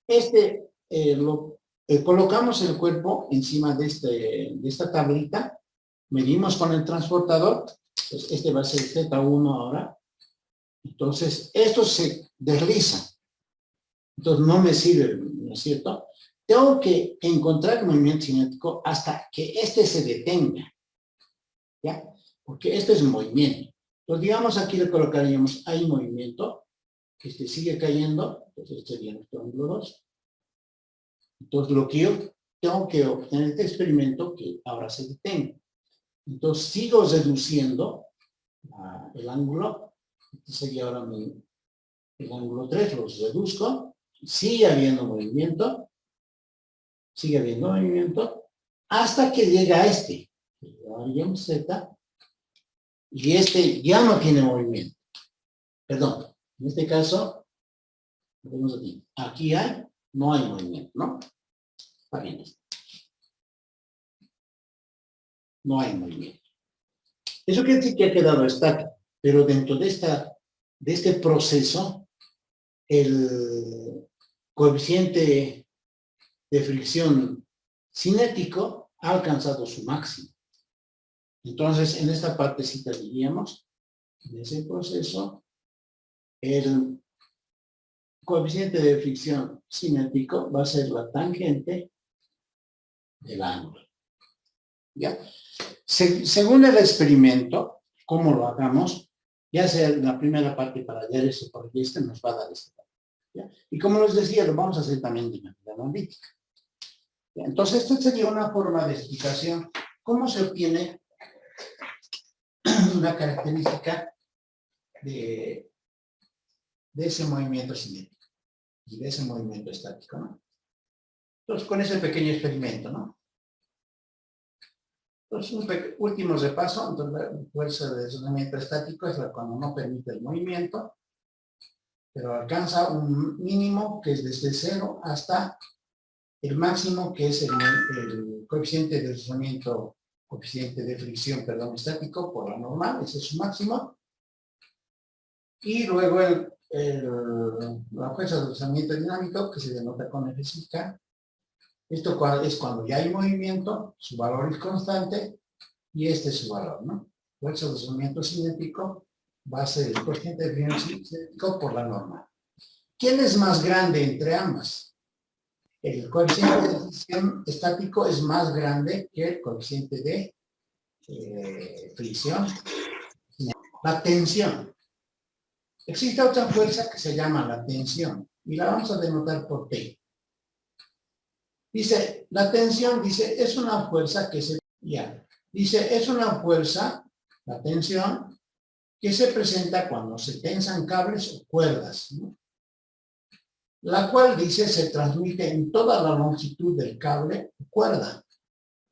El colocamos el cuerpo encima de esta tablita, medimos con el transportador, pues este va a ser Z1 ahora. Entonces, esto se desliza. Entonces, no me sirve, ¿no es cierto? Tengo que encontrar el movimiento cinético hasta que este se detenga. ¿Ya? Porque este es movimiento. Entonces, digamos, aquí le colocaríamos, hay movimiento, que este sigue cayendo, entonces este sería nuestro ángulo 2. Entonces, lo que yo tengo que obtener este experimento, que ahora se detenga. Entonces, sigo reduciendo el ángulo. Este sería ahora el ángulo 3, los reduzco. Sigue habiendo movimiento, hasta que llega a este. Z, y este ya no tiene movimiento. Perdón, en este caso, vemos aquí no hay movimiento, ¿no? Está bien. No hay movimiento. Eso quiere decir que ha quedado estático, pero dentro de este proceso, el coeficiente de fricción cinético ha alcanzado su máximo. Entonces, en esta partecita diríamos, en ese proceso, el coeficiente de fricción cinético va a ser la tangente del ángulo. ¿Ya? Según el experimento, cómo lo hagamos, ya sea la primera parte para hallar ese por este nos va a dar este. ¿Ya? Y como les decía, lo vamos a hacer también de manera analítica. ¿Ya? Entonces, esta sería una forma de explicación. ¿Cómo se obtiene una característica de ese movimiento cinético y de ese movimiento estático, ¿no? Entonces, con ese pequeño experimento, ¿no? Entonces, un último repaso. Entonces, la fuerza de deslizamiento estático es la cuando no permite el movimiento, pero alcanza un mínimo que es desde 0 hasta el máximo, que es el coeficiente de deslizamiento, coeficiente de fricción, perdón, estático por la normal, ese es su máximo. Y luego la fuerza de deslizamiento dinámico, que se denota con Fk. Esto es cuando ya hay movimiento, su valor es constante, y este es su valor, ¿no? Fuerza de deslizamiento cinético va a ser el coeficiente de fricción cinético por la normal. ¿Quién es más grande entre ambas? El coeficiente de fricción estático es más grande que el coeficiente de fricción. La tensión. Existe otra fuerza que se llama la tensión, y la vamos a denotar por T. Dice, la tensión, dice, es una fuerza que se... Ya, dice, es una fuerza, la tensión, que se presenta cuando se tensan cables o cuerdas, ¿no? La cual, dice, se transmite en toda la longitud del cable o cuerda.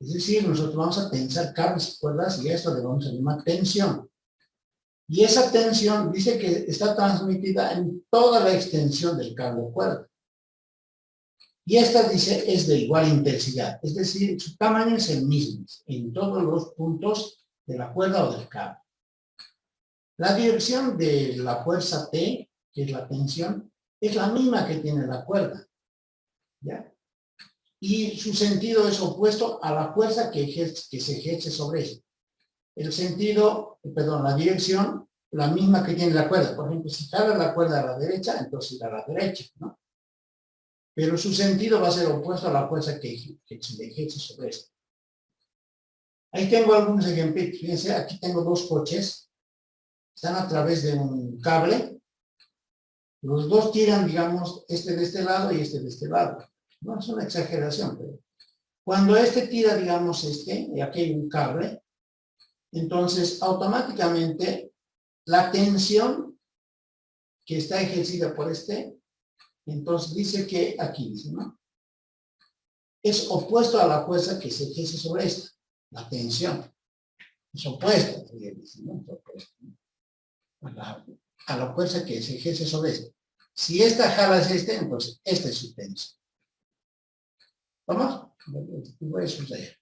Es decir, nosotros vamos a tensar cables y cuerdas, y esto le vamos a llamar tensión. Y esa tensión dice que está transmitida en toda la extensión del cable o cuerda. Y esta, dice, es de igual intensidad. Es decir, su tamaño es el mismo en todos los puntos de la cuerda o del cable. La dirección de la fuerza T, que es la tensión, es la misma que tiene la cuerda. ¿Ya? Y su sentido es opuesto a la fuerza que se ejerce sobre ella. La dirección, la misma que tiene la cuerda. Por ejemplo, si jala la cuerda a la derecha, entonces irá a la derecha, ¿no? Pero su sentido va a ser opuesto a la fuerza que se ejerce sobre esto. Ahí tengo algunos ejemplos. Fíjense, aquí tengo dos coches. Están a través de un cable. Los dos tiran, digamos, este de este lado y este de este lado. No es una exageración, pero cuando este tira, digamos, y aquí hay un cable, entonces automáticamente la tensión que está ejercida por entonces dice que aquí dice, ¿no? Es opuesto a la fuerza que se ejerce sobre esta, la tensión. Es opuesto, ¿no? Es opuesto, ¿no? A la fuerza que se ejerce sobre esta. Si esta jala es entonces esta es su tensión. ¿Vamos? Voy a suceder.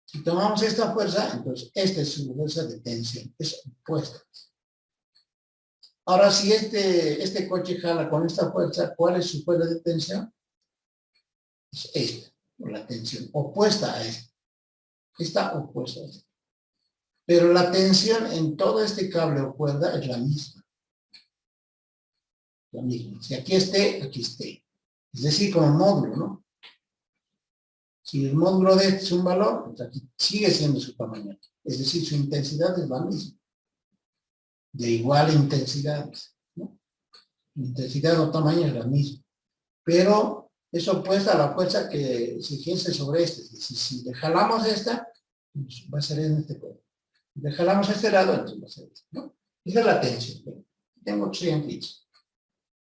Si tomamos esta fuerza, entonces esta es su fuerza de tensión, es opuesta. Ahora, si este coche jala con esta fuerza, ¿cuál es su fuerza de tensión? es esta, la tensión, opuesta a esta. Está opuesta a esta. Pero la tensión en todo este cable o cuerda es la misma. La misma. Si aquí esté, aquí esté. Es decir, como módulo, ¿no? Si el módulo de este es un valor, pues aquí sigue siendo su tamaño. Es decir, su intensidad es la misma. De igual intensidad, ¿no? Intensidad o tamaño es la misma. Pero es opuesta a la fuerza que se ejerce sobre este. Es decir, si le jalamos esta, pues va a ser en este cuerpo. Si le jalamos a este lado, entonces va a ser este, ¿no? Esa es la tensión. ¿Ven? Tengo 3 amplitud.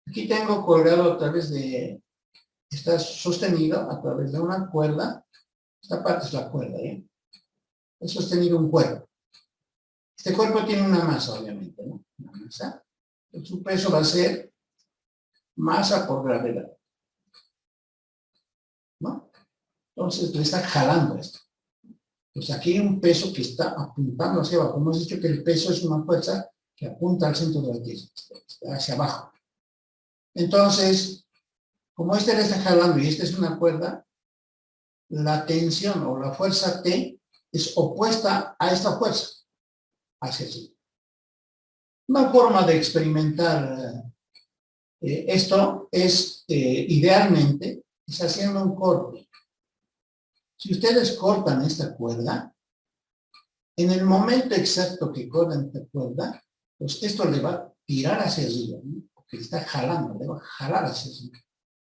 Aquí tengo colgado a través de, está sostenido a través de una cuerda. Esta parte es la cuerda, ¿eh? He sostenido un cuerpo. Este cuerpo tiene una masa, obviamente, ¿no? Una masa. Su peso va a ser masa por gravedad, ¿no? Entonces le está jalando esto. Pues aquí hay un peso que está apuntando hacia abajo. Hemos dicho que el peso es una fuerza que apunta al centro de la Tierra, hacia abajo. Entonces, como este le está jalando y esta es una cuerda, la tensión o la fuerza T es opuesta a esta fuerza, hacia allí. Una forma de experimentar esto es, idealmente, es haciendo un corte. Si ustedes cortan esta cuerda, en el momento exacto que cortan esta cuerda, pues esto le va a tirar hacia arriba, ¿no? Porque está jalando, le va a jalar hacia arriba.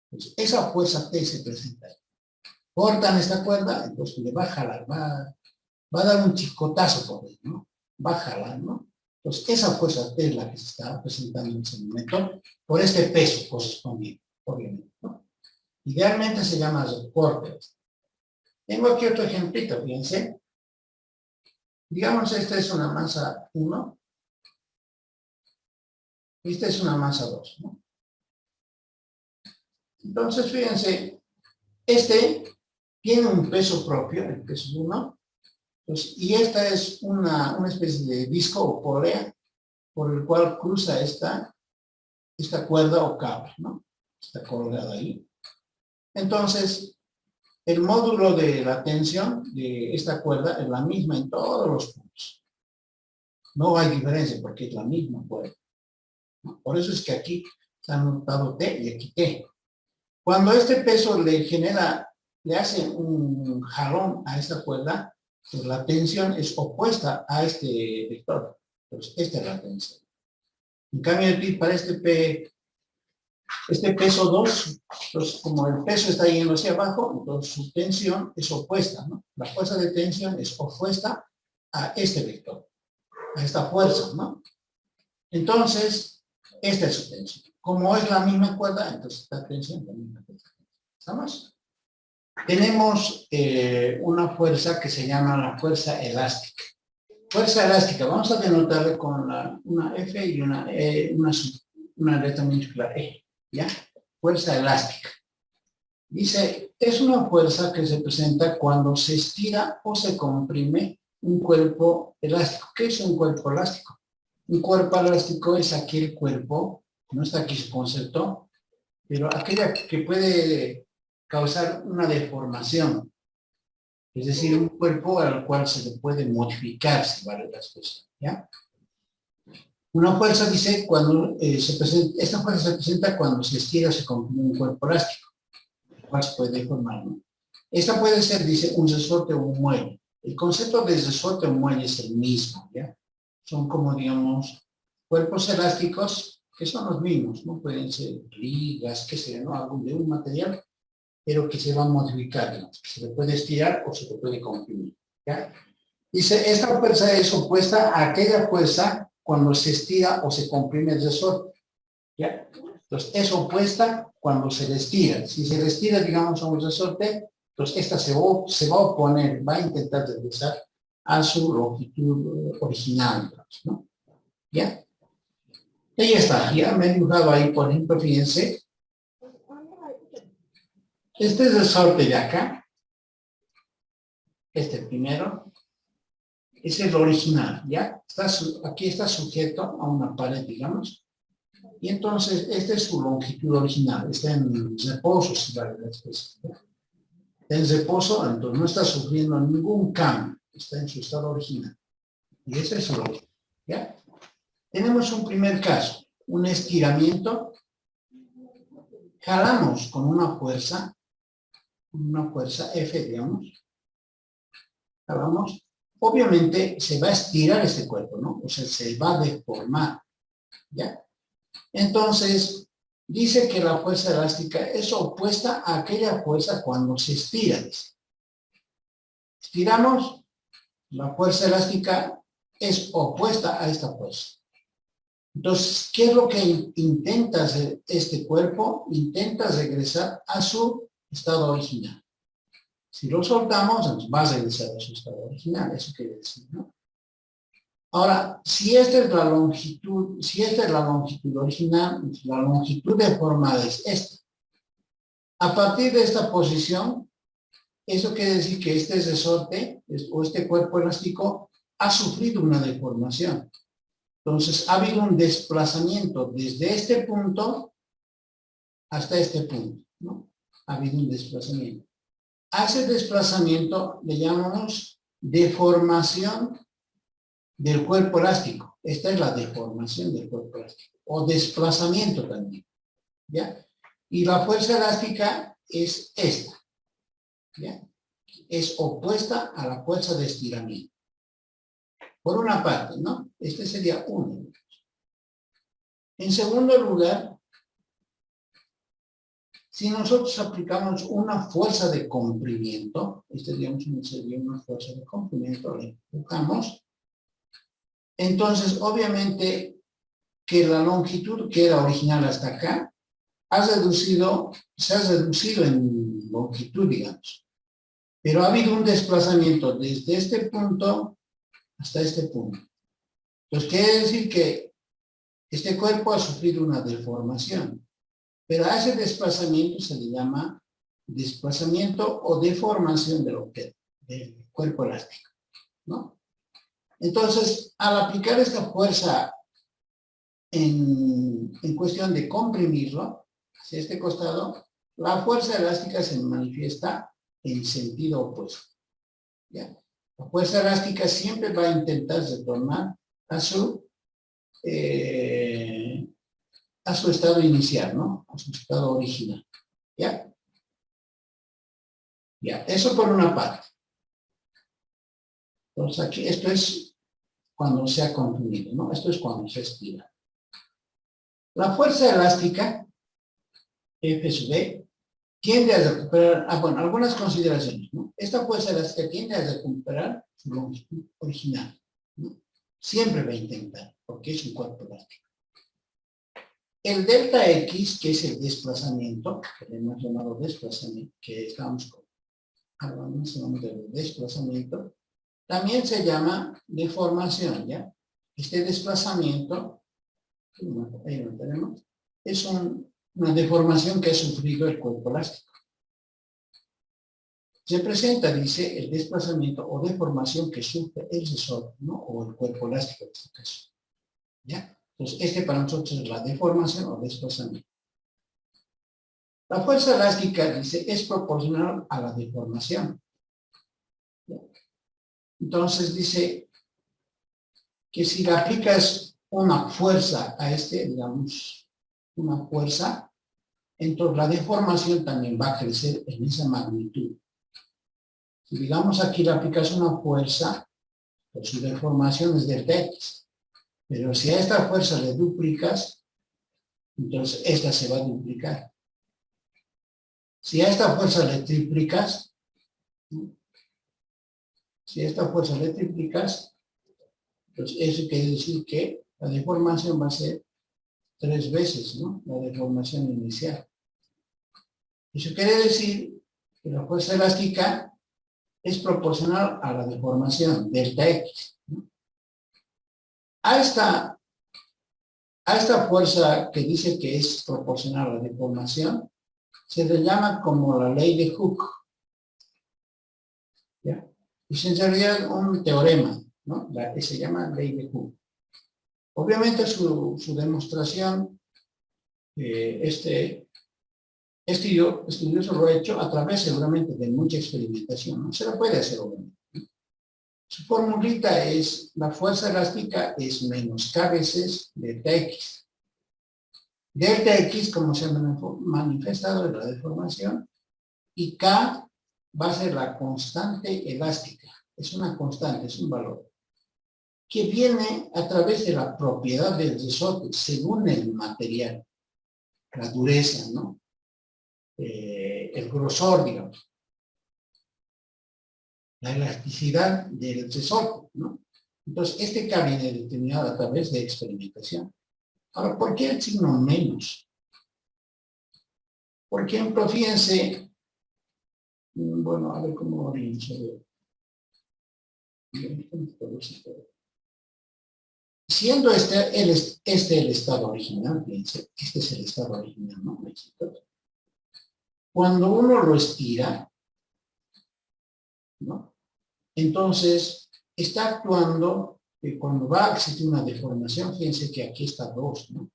Pues esa fuerza T se presenta ahí. Cortan esta cuerda, entonces le va a jalar, va a dar un chicotazo por ahí, ¿no? Va a jalar, ¿no? Entonces esa fuerza T es la que se está presentando en ese momento, por este peso correspondiente, obviamente, ¿no? Idealmente se llama recorte. Tengo aquí otro ejemplito, fíjense. Digamos, esta es una masa 1. Esta es una masa 2, ¿no? Entonces, fíjense, este tiene un peso propio, el peso 1, pues, y esta es una especie de disco o polea por el cual cruza esta cuerda o cable, ¿no? Está colgada ahí. Entonces, el módulo de la tensión de esta cuerda es la misma en todos los puntos. No hay diferencia porque es la misma cuerda, ¿no? Por eso es que aquí se ha anotado T y aquí T. Cuando este peso le hace un jalón a esta cuerda, pues la tensión es opuesta a este vector. Pues esta es la tensión. En cambio aquí para este peso 2, entonces como el peso está yendo hacia abajo, entonces su tensión es opuesta, ¿no? La fuerza de tensión es opuesta a este vector, a esta fuerza, ¿no? Entonces, esta es su tensión. Como es la misma cuerda, entonces esta tensión es la misma cuerda. ¿Estamos? Tenemos una fuerza que se llama la fuerza elástica. Fuerza elástica, vamos a denotarle con una F y una letra minúscula E. ¿Ya? Fuerza elástica. Dice, es una fuerza que se presenta cuando se estira o se comprime un cuerpo elástico. ¿Qué es un cuerpo elástico? Un cuerpo elástico es aquel cuerpo, no está aquí su concepto, pero aquella que puede causar una deformación. Es decir, un cuerpo al cual se le puede modificar, si vale las cosas. ¿Ya? Una fuerza dice cuando esta fuerza se presenta cuando se estira o se comprime un cuerpo elástico, el cual se puede deformar, ¿no? Esta puede ser, dice, un resorte o un muelle. El concepto de resorte o muelle es el mismo, ¿ya? Son como, digamos, cuerpos elásticos que son los mismos, ¿no? Pueden ser ligas, qué sé yo, ¿no? Algo de un material, pero que se va a modificar, digamos, que se le puede estirar o se le puede comprimir, ¿ya? Dice, esta fuerza es opuesta a aquella fuerza cuando se estira o se comprime el resorte, ¿ya? Entonces, es opuesta cuando se le estira. Si se le estira, digamos, a un resorte, entonces esta se va a oponer, va a intentar regresar a su longitud original, digamos, ¿no? ¿Ya? Y ya está, ya me he dibujado ahí, por ejemplo, fíjense, este resorte de acá, este primero, es el original, ¿ya? Aquí está sujeto a una pared, digamos, y entonces esta es su longitud original, está en reposo, si vale la expresión, ¿ya? en reposo, entonces no está sufriendo ningún cambio, está en su estado original. Y ese es su lógica, ¿ya? Tenemos un primer caso, un estiramiento. Jalamos con una fuerza F, digamos. Jalamos. Obviamente se va a estirar este cuerpo, ¿no? O sea, se va a deformar, ¿ya? Entonces, dice que la fuerza elástica es opuesta a aquella fuerza cuando se estira. Dice. Estiramos, la fuerza elástica es opuesta a esta fuerza. Entonces, ¿qué es lo que intenta hacer este cuerpo? Intenta regresar a su estado original. Si lo soltamos, entonces va a regresar a su estado original, eso quiere decir, ¿no? Ahora, si esta es la longitud, original, la longitud deformada es esta. A partir de esta posición, eso quiere decir que este resorte, o este cuerpo elástico, ha sufrido una deformación. Entonces, ha habido un desplazamiento desde este punto hasta este punto, ¿no? Ha habido un desplazamiento. A ese desplazamiento le llamamos deformación del cuerpo elástico. Esta es la deformación del cuerpo elástico. O desplazamiento también, ¿ya? Y la fuerza elástica es esta, ¿ya? Es opuesta a la fuerza de estiramiento. Por una parte, ¿no? Este sería uno. En segundo lugar, si nosotros aplicamos una fuerza de comprimiento, digamos sería una fuerza de comprimiento, le empujamos, entonces obviamente que la longitud que era original hasta acá, se ha reducido en longitud, digamos. Pero ha habido un desplazamiento desde este punto hasta este punto. Entonces quiere decir que este cuerpo ha sufrido una deformación. Pero a ese desplazamiento se le llama desplazamiento o deformación del objeto, del cuerpo elástico, ¿no? Entonces, al aplicar esta fuerza en cuestión de comprimirlo hacia este costado, la fuerza elástica se manifiesta en sentido opuesto, ¿ya? La fuerza elástica siempre va a intentar retornar a su estado inicial, ¿no? A su estado original, ¿ya? Ya, eso por una parte. Entonces aquí, esto es cuando se ha comprimido, ¿no? Esto es cuando se estira. La fuerza elástica, F sub B, tiende a recuperar, bueno, algunas consideraciones, ¿no? Esta fuerza elástica tiende a recuperar su longitud original, ¿no? Siempre va a intentar, porque es un cuerpo elástico. El delta X, que es el desplazamiento, que le hemos llamado desplazamiento, que estamos hablando del desplazamiento, también se llama deformación, ¿ya? Este desplazamiento, ahí lo tenemos, es una deformación que ha sufrido el cuerpo elástico. Se presenta, dice, el desplazamiento o deformación que sufre el resorte, ¿no? O el cuerpo elástico en este caso, ¿ya? Entonces, para nosotros es la deformación o desplazamiento. La fuerza elástica, dice, es proporcional a la deformación. Entonces, dice que si le aplicas una fuerza a digamos, una fuerza, entonces la deformación también va a crecer en esa magnitud. Si digamos aquí le aplicas una fuerza, pues su deformación es delta X. Pero si a esta fuerza le duplicas, entonces esta se va a duplicar. Si a esta fuerza le triplicas, entonces eso quiere decir que la deformación va a ser 3 veces, ¿no? La deformación inicial. Eso quiere decir que la fuerza elástica es proporcional a la deformación, delta X, ¿no? A esta fuerza que dice que es proporcional a la deformación, se le llama como la ley de Hooke, ¿ya? Es en realidad un teorema, ¿no? Se llama ley de Hooke. Obviamente su demostración, estudioso lo ha hecho a través seguramente de mucha experimentación, ¿no? Se lo puede hacer obviamente. Su formulita es, la fuerza elástica es menos K veces delta X. Delta X, como se ha manifestado, es la deformación, y K va a ser la constante elástica. Es una constante, es un valor, que viene a través de la propiedad del resorte, según el material, la dureza, ¿no? El grosor, digamos, la elasticidad del resorte, ¿no? Entonces, este K viene determinado a través de experimentación. Ahora, ¿por qué el signo menos? Por ejemplo, fíjense, bueno, a ver cómo oriento. Siendo este el estado original, fíjense, este es el estado original, ¿no? Cuando uno lo estira, ¿no? Entonces, está actuando, cuando va a existir una deformación, fíjense que aquí está 2, ¿no?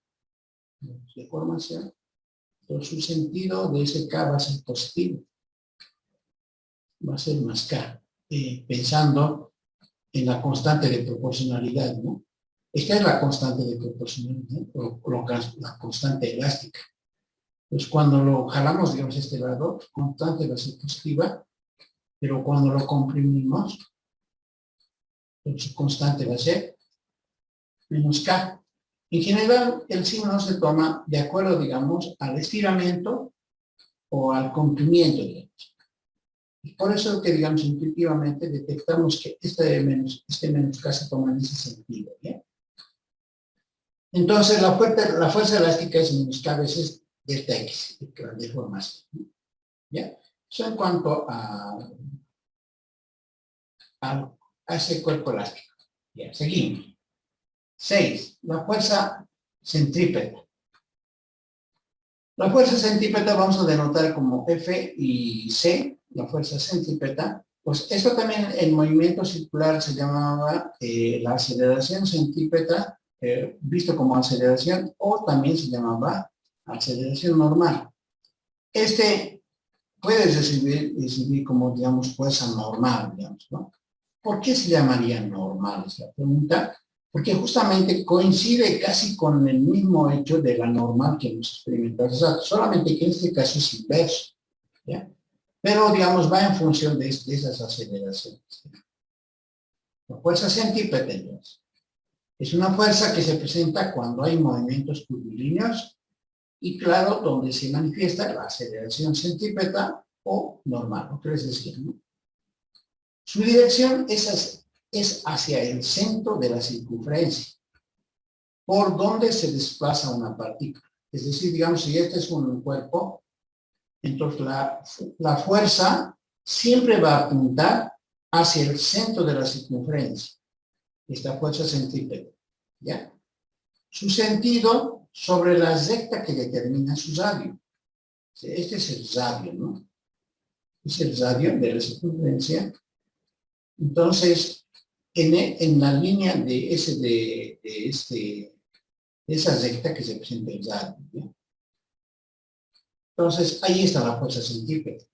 Deformación. Entonces, su sentido de ese K va a ser positivo. Va a ser más K, pensando en la constante de proporcionalidad, ¿no? Esta es la constante de proporcionalidad, o la constante elástica. Entonces, cuando lo jalamos, digamos, este lado, constante va a ser positiva, pero cuando lo comprimimos, su constante va a ser menos K. En general, el signo se toma de acuerdo, digamos, al estiramiento o al comprimiento, digamos. Y por eso que, digamos, intuitivamente detectamos que este menos K se toma en ese sentido, ¿bien? Entonces, la fuerza elástica es menos K veces delta X, la deformación, ¿ya? Eso en cuanto a ese cuerpo elástico. Ya, seguimos. 6. La fuerza centrípeta. La fuerza centrípeta vamos a denotar como F y C, la fuerza centrípeta. Pues esto también en movimiento circular se llamaba la aceleración centrípeta, visto como aceleración, o también se llamaba aceleración normal. Este puede recibir como, digamos, fuerza normal, digamos, ¿no? ¿Por qué se llamaría normal? Es la pregunta. Porque justamente coincide casi con el mismo hecho de la normal que hemos experimentado, o sea, solamente que en este caso es inverso, ¿ya? Pero, digamos, va en función de esas aceleraciones. La fuerza centrípeta, entonces, es una fuerza que se presenta cuando hay movimientos curvilíneos y, claro, donde se manifiesta la aceleración centrípeta o normal, lo que les decía, ¿no? Su dirección es hacia el centro de la circunferencia, por donde se desplaza una partícula. Es decir, digamos, si este es un cuerpo, entonces la fuerza siempre va a apuntar hacia el centro de la circunferencia, esta fuerza centrípeta, ¿ya? Su sentido sobre la recta que determina su radio. Este es el radio, ¿no? Es el radio de la circunferencia. Entonces, en la línea de esa recta que se presenta el radio, ¿no? Entonces, ahí está la fuerza centrípeta.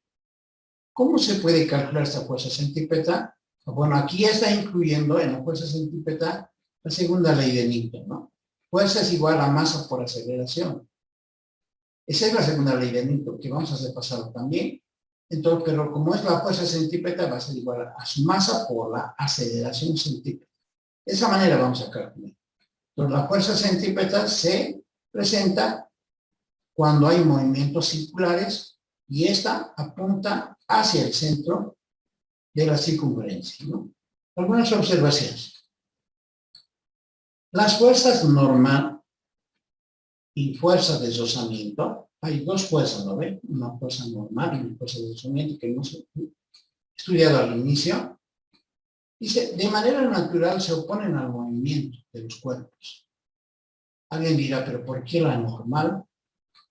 ¿Cómo se puede calcular esta fuerza centrípeta? Bueno, aquí ya está incluyendo en la fuerza centrípeta la segunda ley de Newton, ¿no? Fuerza es igual a masa por aceleración. Esa es la segunda ley de Newton, que vamos a hacer pasado también. Entonces, pero como es la fuerza centrípeta, va a ser igual a su masa por la aceleración centrípeta. De esa manera vamos a calcular. Entonces, la fuerza centrípeta se presenta cuando hay movimientos circulares y esta apunta hacia el centro de la circunferencia, ¿no? Algunas observaciones. Las fuerzas normal y fuerzas de deslizamiento, hay dos fuerzas, ¿no ven? Una fuerza normal y una fuerza de deslizamiento que hemos estudiado al inicio. Dice, de manera natural se oponen al movimiento de los cuerpos. Alguien dirá, pero ¿por qué la normal?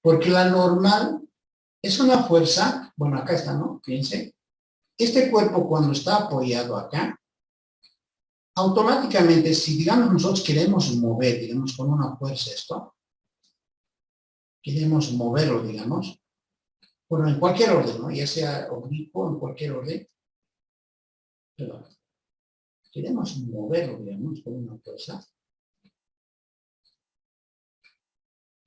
Porque la normal es una fuerza, bueno, acá está, ¿no? Fíjense, este cuerpo cuando está apoyado acá, automáticamente, si digamos nosotros queremos mover, digamos con una fuerza esto, queremos moverlo, digamos, Bueno, en cualquier orden, ¿no? Ya sea oblicuo, en cualquier orden. Pero queremos moverlo, digamos, con una fuerza.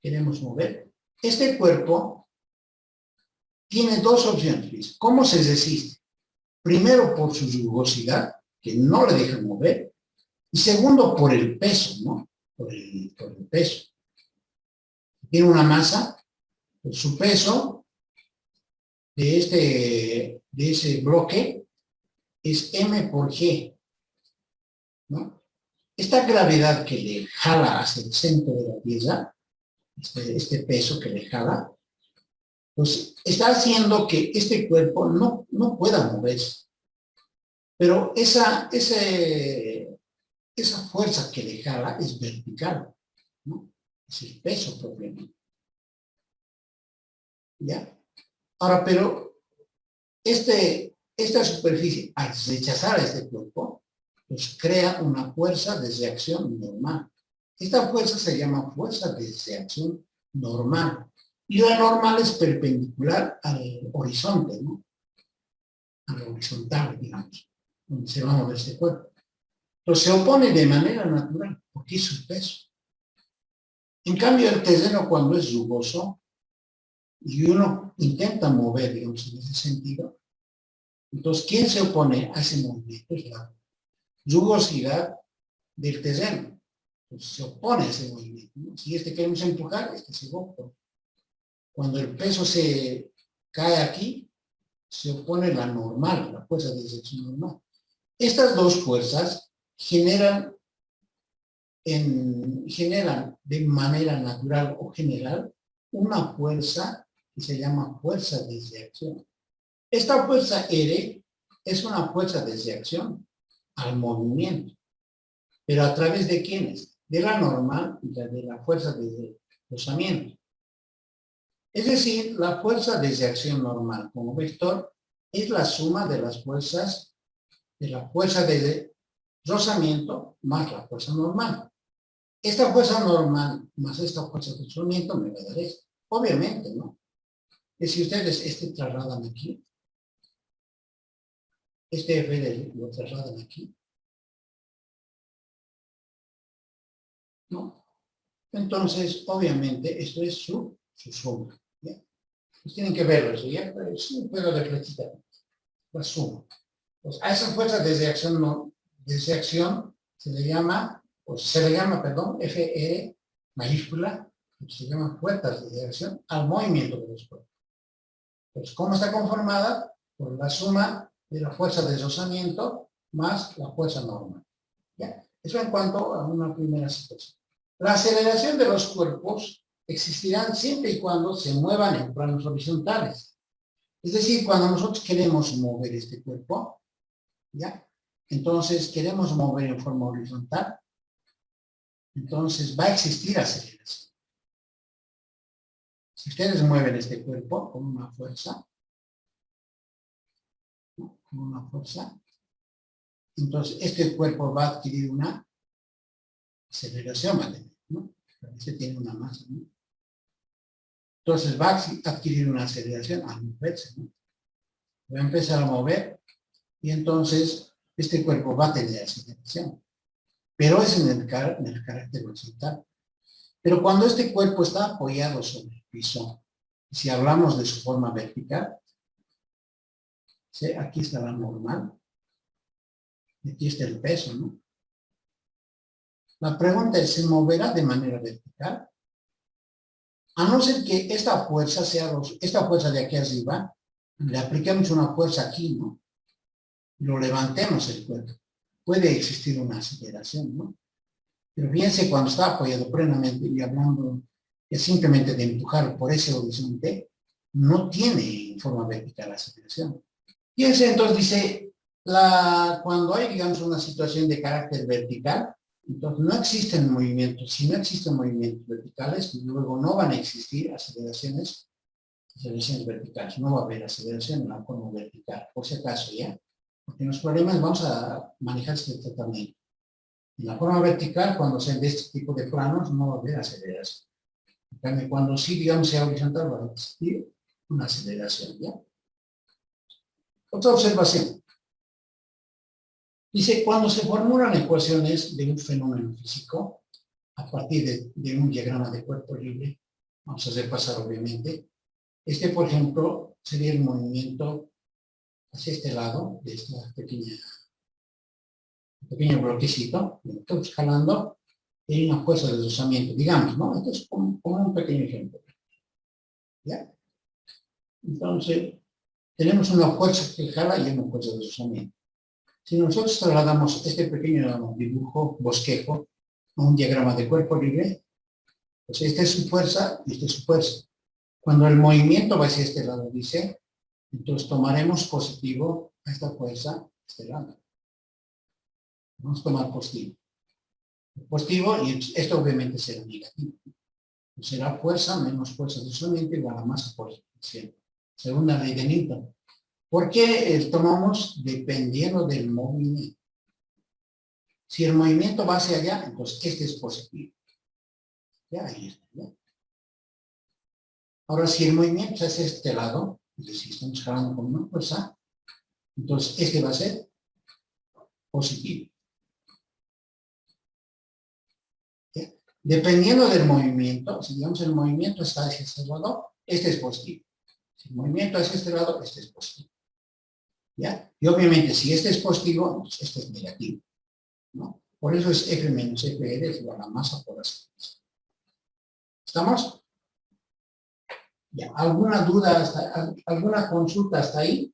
Queremos mover. Este cuerpo tiene dos opciones. ¿Cómo se resiste? Primero, por su rugosidad, que no le deja mover. Y segundo, por el peso, ¿no? Por el peso. Tiene una masa, pues su peso de ese bloque es m por g, ¿no? Esta gravedad que le jala hacia el centro de la pieza, este peso que le jala, pues está haciendo que este cuerpo no pueda moverse. Pero esa fuerza que le jala es vertical, ¿no? Es el peso propiamente. ¿Ya? Ahora, pero esta superficie, al rechazar a este cuerpo, pues crea una fuerza de reacción normal. Esta fuerza se llama fuerza de reacción normal. Y la normal es perpendicular al horizonte, ¿no? A la horizontal, digamos, donde se va a mover este cuerpo. Entonces se opone de manera natural, porque es su peso. En cambio, el terreno, cuando es rugoso, y uno intenta mover, digamos, en ese sentido, entonces, ¿quién se opone a ese movimiento? Es la rugosidad del terreno. Entonces, se opone a ese movimiento, ¿no? Si queremos empujar, se opone. Cuando el peso se cae aquí, se opone la normal, la fuerza de dirección normal. Estas dos fuerzas generan de manera natural o general una fuerza que se llama fuerza de reacción. Esta fuerza R es una fuerza de reacción al movimiento. ¿Pero a través de quiénes? De la normal y de la fuerza de rozamiento. Es decir, la fuerza de reacción normal como vector es la suma de las fuerzas, de la fuerza de rozamiento más la fuerza normal. Esta fuerza normal más esta fuerza de rozamiento me va a dar esto. Obviamente, ¿no? Que si ustedes trasladan aquí, F lo trasladan aquí, ¿no? Entonces, obviamente, esto es su suma, ¿ya? Pues tienen que verlo eso, ¿ya? Pero es un juego de flechita, la suma. Pues a esa fuerza de reacción se le llama, FR mayúscula, se llama fuerzas de reacción al movimiento de los cuerpos. Pues, ¿cómo está conformada? Por la suma de la fuerza de rozamiento más la fuerza normal, ¿ya? Eso en cuanto a una primera situación. La aceleración de los cuerpos existirán siempre y cuando se muevan en planos horizontales. Es decir, cuando nosotros queremos mover este cuerpo, ¿ya? Entonces queremos mover en forma horizontal, entonces va a existir aceleración. Si ustedes mueven este cuerpo con una fuerza, ¿no? Con una fuerza, entonces este cuerpo va a adquirir una aceleración, ¿no? Este tiene una masa, ¿no? Entonces va a adquirir una aceleración al moverse, ¿no? Va a empezar a mover y entonces este cuerpo va a tener aceleración. Pero es en el carácter horizontal. Pero cuando este cuerpo está apoyado sobre el piso, si hablamos de su forma vertical, ¿sí? Aquí está la normal, y aquí está el peso, ¿no? La pregunta es, ¿se moverá de manera vertical? A no ser que esta fuerza esta fuerza de aquí arriba, le apliquemos una fuerza aquí, ¿no? Lo levantemos el cuerpo. Puede existir una aceleración, ¿no? Pero fíjense, cuando está apoyado plenamente y hablando simplemente de empujar por ese horizonte, no tiene forma vertical la aceleración. Fíjense, entonces dice, cuando hay, digamos, una situación de carácter vertical, entonces no existen movimientos. Si no existen movimientos verticales, luego no van a existir aceleraciones verticales. No va a haber aceleración en la forma vertical, por si acaso, ¿ya? Porque en los problemas vamos a manejar este tratamiento. En la forma vertical, cuando sean de este tipo de planos, no va a haber aceleración. En cambio, cuando sí, digamos, sea horizontal, va a existir una aceleración, ¿ya? Otra observación. Dice, cuando se formulan ecuaciones de un fenómeno físico, a partir de un diagrama de cuerpo libre, vamos a hacer pasar obviamente, por ejemplo, sería el movimiento hacia este lado, de este pequeño bloquecito, estamos jalando, y hay una fuerza de deslizamiento, digamos, ¿no? Esto es como un pequeño ejemplo. ¿Ya? Entonces, tenemos una fuerza que jala y una fuerza de deslizamiento. Si nosotros trasladamos este pequeño dibujo, bosquejo, a un diagrama de cuerpo libre, pues esta es su fuerza y esta es su fuerza. Cuando el movimiento va hacia este lado, dice, entonces tomaremos positivo a esta fuerza, este lado. Vamos a tomar positivo. Positivo, y esto obviamente será negativo. Será fuerza menos fuerza de deslizamiento igual a masa por expansión. Segunda ley de Newton. ¿Por qué tomamos dependiendo del movimiento? Si el movimiento va hacia allá, entonces este es positivo. Ya, ahí está. ¿Ya? Ahora, si el movimiento es hacia este lado, es decir, estamos jalando con una fuerza, entonces este va a ser positivo. ¿Ya? Dependiendo del movimiento, si digamos el movimiento está hacia este lado, este es positivo. Si el movimiento hacia este lado, este es positivo. ¿Ya? Y obviamente, si este es positivo, entonces este es negativo, ¿no? Por eso es F menos FR es igual a masa por aceleración. ¿Estamos? ¿Ya? ¿Alguna duda, alguna consulta hasta ahí?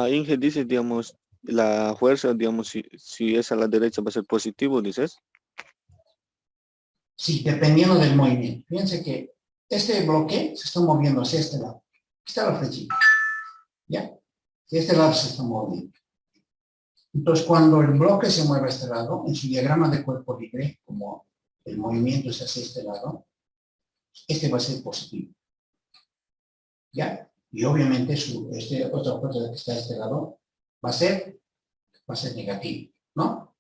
Inge dice, digamos, la fuerza, digamos, si es a la derecha va a ser positivo, dices. Sí, dependiendo del movimiento. Fíjense que este bloque se está moviendo hacia este lado. Aquí está la flechita. ¿Ya? Y este lado se está moviendo. Entonces, cuando el bloque se mueve a este lado, en su diagrama de cuerpo libre, como el movimiento es hacia este lado, este va a ser positivo. ¿Ya? Y obviamente otra fuerza que está a este lado va a ser negativo, ¿no?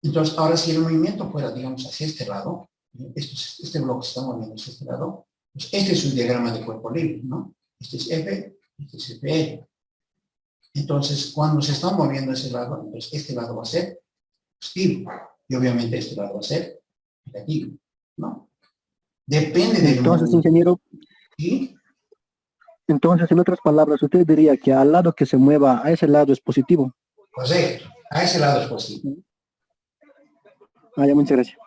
Entonces, ahora si el movimiento fuera, digamos, hacia este lado, este bloque se está moviendo hacia este lado, pues este es su diagrama de cuerpo libre, ¿no? Este es F, este es FR. Entonces, cuando se está moviendo a ese lado, entonces este lado va a ser positivo. Y obviamente este lado va a ser negativo, ¿no? Depende del Entonces, movimiento. ingeniero, ¿Sí? entonces, en otras palabras, usted diría que al lado que se mueva a ese lado es positivo. Correcto. A ese lado es positivo. Ya, muchas gracias.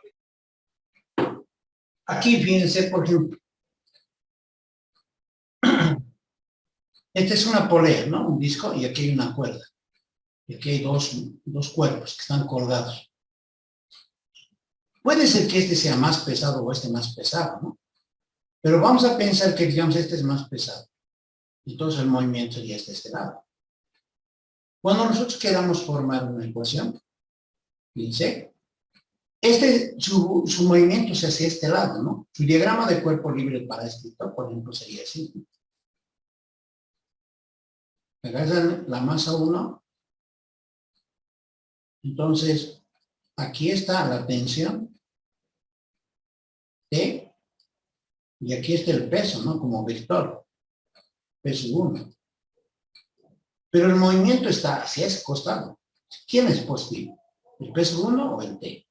Aquí, fíjense, por ejemplo, esta es una polea, ¿no? Un disco, y aquí hay una cuerda. Y aquí hay dos cuerpos que están colgados. Puede ser que este sea más pesado o este más pesado, ¿no? Pero vamos a pensar que, digamos, este es más pesado. Entonces el movimiento ya está de este lado. Cuando nosotros queramos formar una ecuación, fíjense, su movimiento es hacia este lado, ¿no? Su diagrama de cuerpo libre para escritor, por ejemplo, sería así. Agarran la masa 1, entonces aquí está la tensión T, y aquí está el peso, ¿no? Como vector, peso 1. Pero el movimiento está hacia ese costado. ¿Quién es positivo? ¿El peso 1 o el T?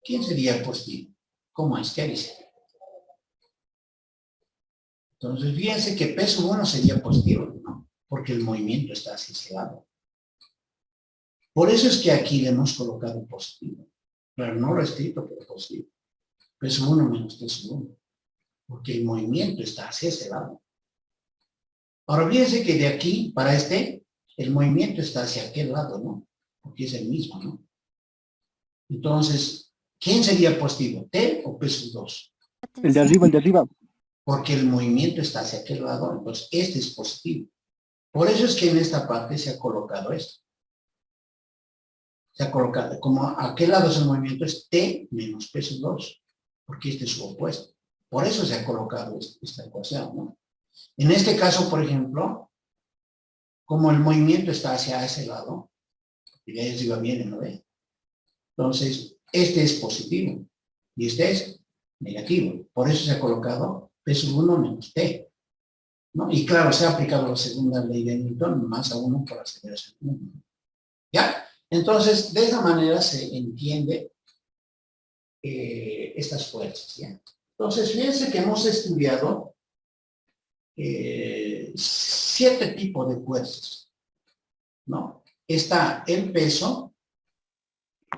¿Quién sería el positivo? ¿Cómo es? ¿Qué dice? Entonces, fíjense que peso 1 sería positivo, ¿no? Porque el movimiento está hacia ese lado. Por eso es que aquí le hemos colocado positivo. Claro, no lo he escrito, pero positivo. Peso 1 menos peso 1. Porque el movimiento está hacia ese lado. Ahora, fíjense que de aquí para el movimiento está hacia aquel lado, ¿no? Porque es el mismo, ¿no? Entonces, ¿quién sería positivo? ¿T o peso 2? El de arriba, el de arriba. Porque el movimiento está hacia aquel lado, entonces este es positivo. Por eso es que en esta parte se ha colocado esto. Se ha colocado, como aquel lado es el movimiento, es T menos peso 2, porque este es su opuesto. Por eso se ha colocado esta ecuación, ¿no? En este caso, por ejemplo, como el movimiento está hacia ese lado, y de ahí arriba viene, ¿no ve? Entonces, este es positivo, y este es negativo. Por eso se ha colocado P1 menos T, ¿no? Y claro, se ha aplicado la segunda ley de Newton, más a 1 por aceleración 1. ¿Ya? Entonces, de esa manera se entiende estas fuerzas, ¿ya? Entonces, fíjense que hemos estudiado 7 tipos de fuerzas, ¿no? Está el peso,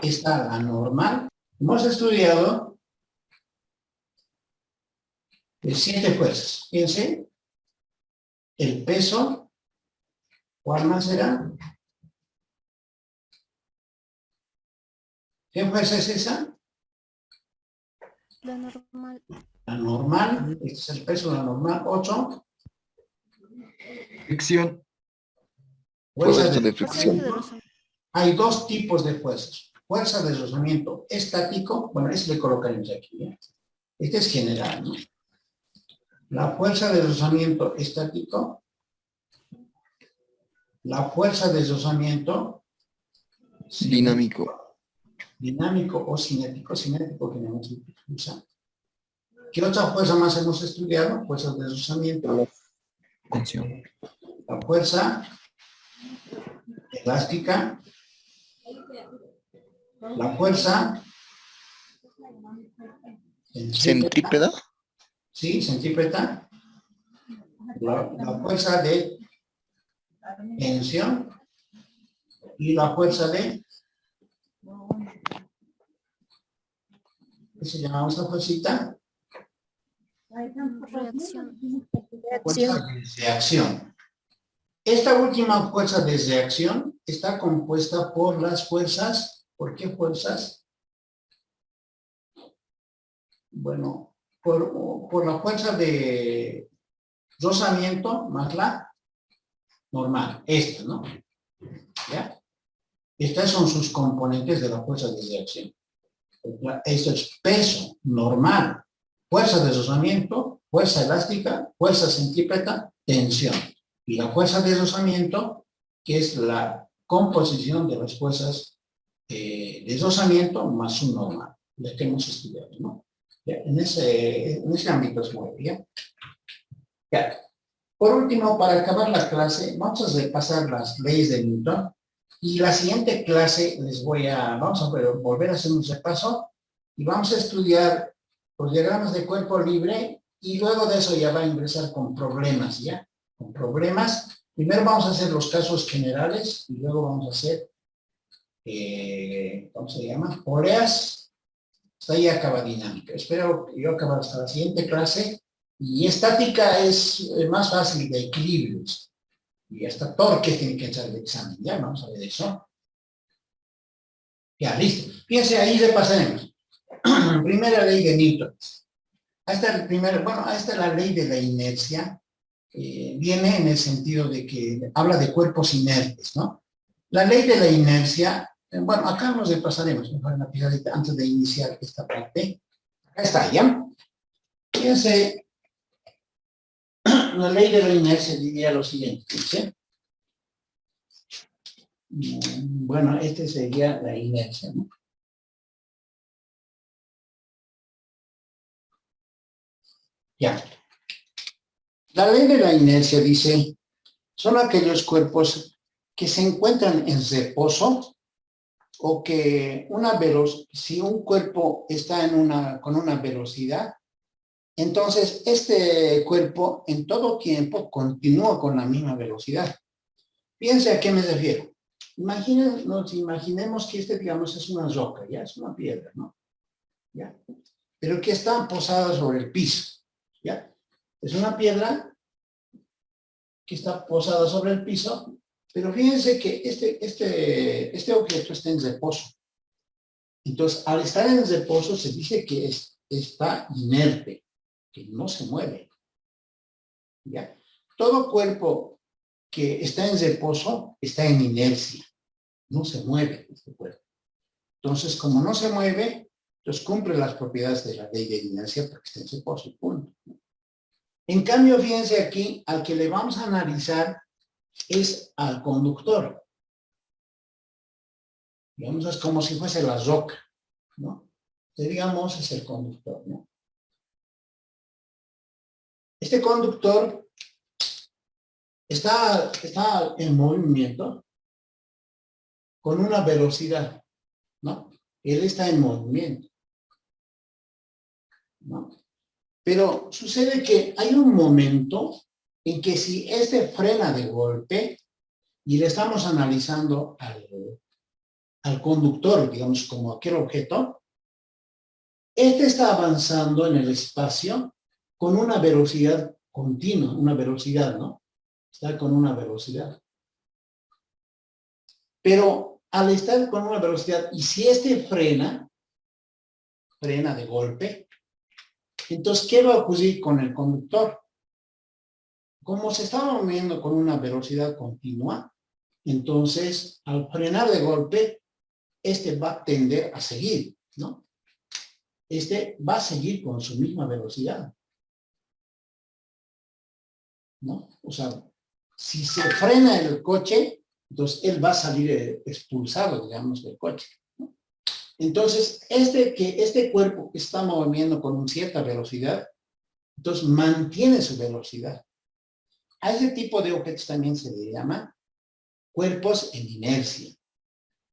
está la normal. Hemos estudiado 7 fuerzas. Fíjense, el peso, ¿cuál más será? ¿Qué fuerza es esa? La normal. La normal, este es el peso de la normal. 8. Fricción. Fuerza Fuerza de de Fuerza fricción. de rozamiento. Hay 2 tipos de fuerzas. Fuerza de rozamiento estático, bueno, eso le colocaremos aquí, ¿ya? Este es general, ¿no? La fuerza de rozamiento estático, la fuerza de rozamiento Dinámico. dinámico o cinético que no hemos usado. ¿Qué otra fuerza más hemos estudiado? Fuerza de rozamiento, Tensión. la fuerza elástica, la fuerza Centrípeda. sí, centrípeta, la fuerza de tensión y la fuerza de, ¿qué se llama esta fuercita? Reacción. Fuerza de reacción. Esta última fuerza de reacción está compuesta por las fuerzas. ¿Por qué fuerzas? Bueno, por la fuerza de rozamiento más la normal, esta, ¿no? ¿Ya? Estas son sus componentes de la fuerza de reacción. Esto es peso normal, fuerza de rozamiento, fuerza elástica, fuerza centrípeta, tensión. Y la fuerza de rozamiento, que es la composición de las fuerzas de rozamiento más su normal, la que hemos estudiado, ¿no? Ya, en ese ámbito es muy bien. Ya. Por último, para acabar la clase, vamos a repasar las leyes de Newton. Y la siguiente clase vamos a volver a hacer un repaso y vamos a estudiar los diagramas de cuerpo libre y luego de eso ya va a ingresar con problemas, ¿ya? Con problemas. Primero vamos a hacer los casos generales y luego vamos a hacer, ¿cómo se llama? Poleas. Hasta ahí acaba dinámica. Espero que yo acabe hasta la siguiente clase. Y estática es más fácil de equilibrios. Y hasta torques tiene que echar el examen. Ya vamos a ver eso. Ya, listo. Fíjense, ahí repasaremos. Primera ley de Newton. Esta es la ley de la inercia. Viene en el sentido de que habla de cuerpos inertes, ¿no? La ley de la inercia, bueno, acá nos repasaremos, mejor en la pizarrita, antes de iniciar esta parte. Acá está, ¿ya? Fíjense, la ley de la inercia diría lo siguiente, ¿sí? Bueno, este sería la inercia, ¿no? Ya. La ley de la inercia dice, son aquellos cuerpos que se encuentran en reposo o que si un cuerpo está con una velocidad, entonces este cuerpo en todo tiempo continúa con la misma velocidad. Piense a qué me refiero. Imaginemos que digamos, es una roca, ya es una piedra, ¿no? ¿Ya? Pero que está posada sobre el piso, ¿ya? Es una piedra que está posada sobre el piso, pero fíjense que este objeto está en reposo. Entonces, al estar en reposo se dice que está inerte, que no se mueve, ¿ya? Todo cuerpo que está en reposo está en inercia, no se mueve este cuerpo. Entonces, como no se mueve, entonces cumple las propiedades de la ley de inercia porque está en reposo, punto. En cambio, fíjense aquí, al que le vamos a analizar es al conductor. Digamos, es como si fuese la roca, ¿no? Entonces, digamos, es el conductor, ¿no? Este conductor está en movimiento con una velocidad, ¿no? Él está en movimiento, ¿no? Pero sucede que hay un momento en que si este frena de golpe y le estamos analizando al conductor, digamos, como aquel objeto, este está avanzando en el espacio con una velocidad continua, una velocidad, ¿no? Está con una velocidad. Pero al estar con una velocidad, y si este frena de golpe, entonces, ¿qué va a ocurrir con el conductor? Como se está moviendo con una velocidad continua, entonces, al frenar de golpe, este va a tender a seguir, ¿no? Este va a seguir con su misma velocidad, ¿no? O sea, si se frena el coche, entonces él va a salir expulsado, digamos, del coche, ¿no? Entonces, este cuerpo que está moviendo con cierta velocidad, entonces mantiene su velocidad. A ese tipo de objetos también se le llama cuerpos en inercia,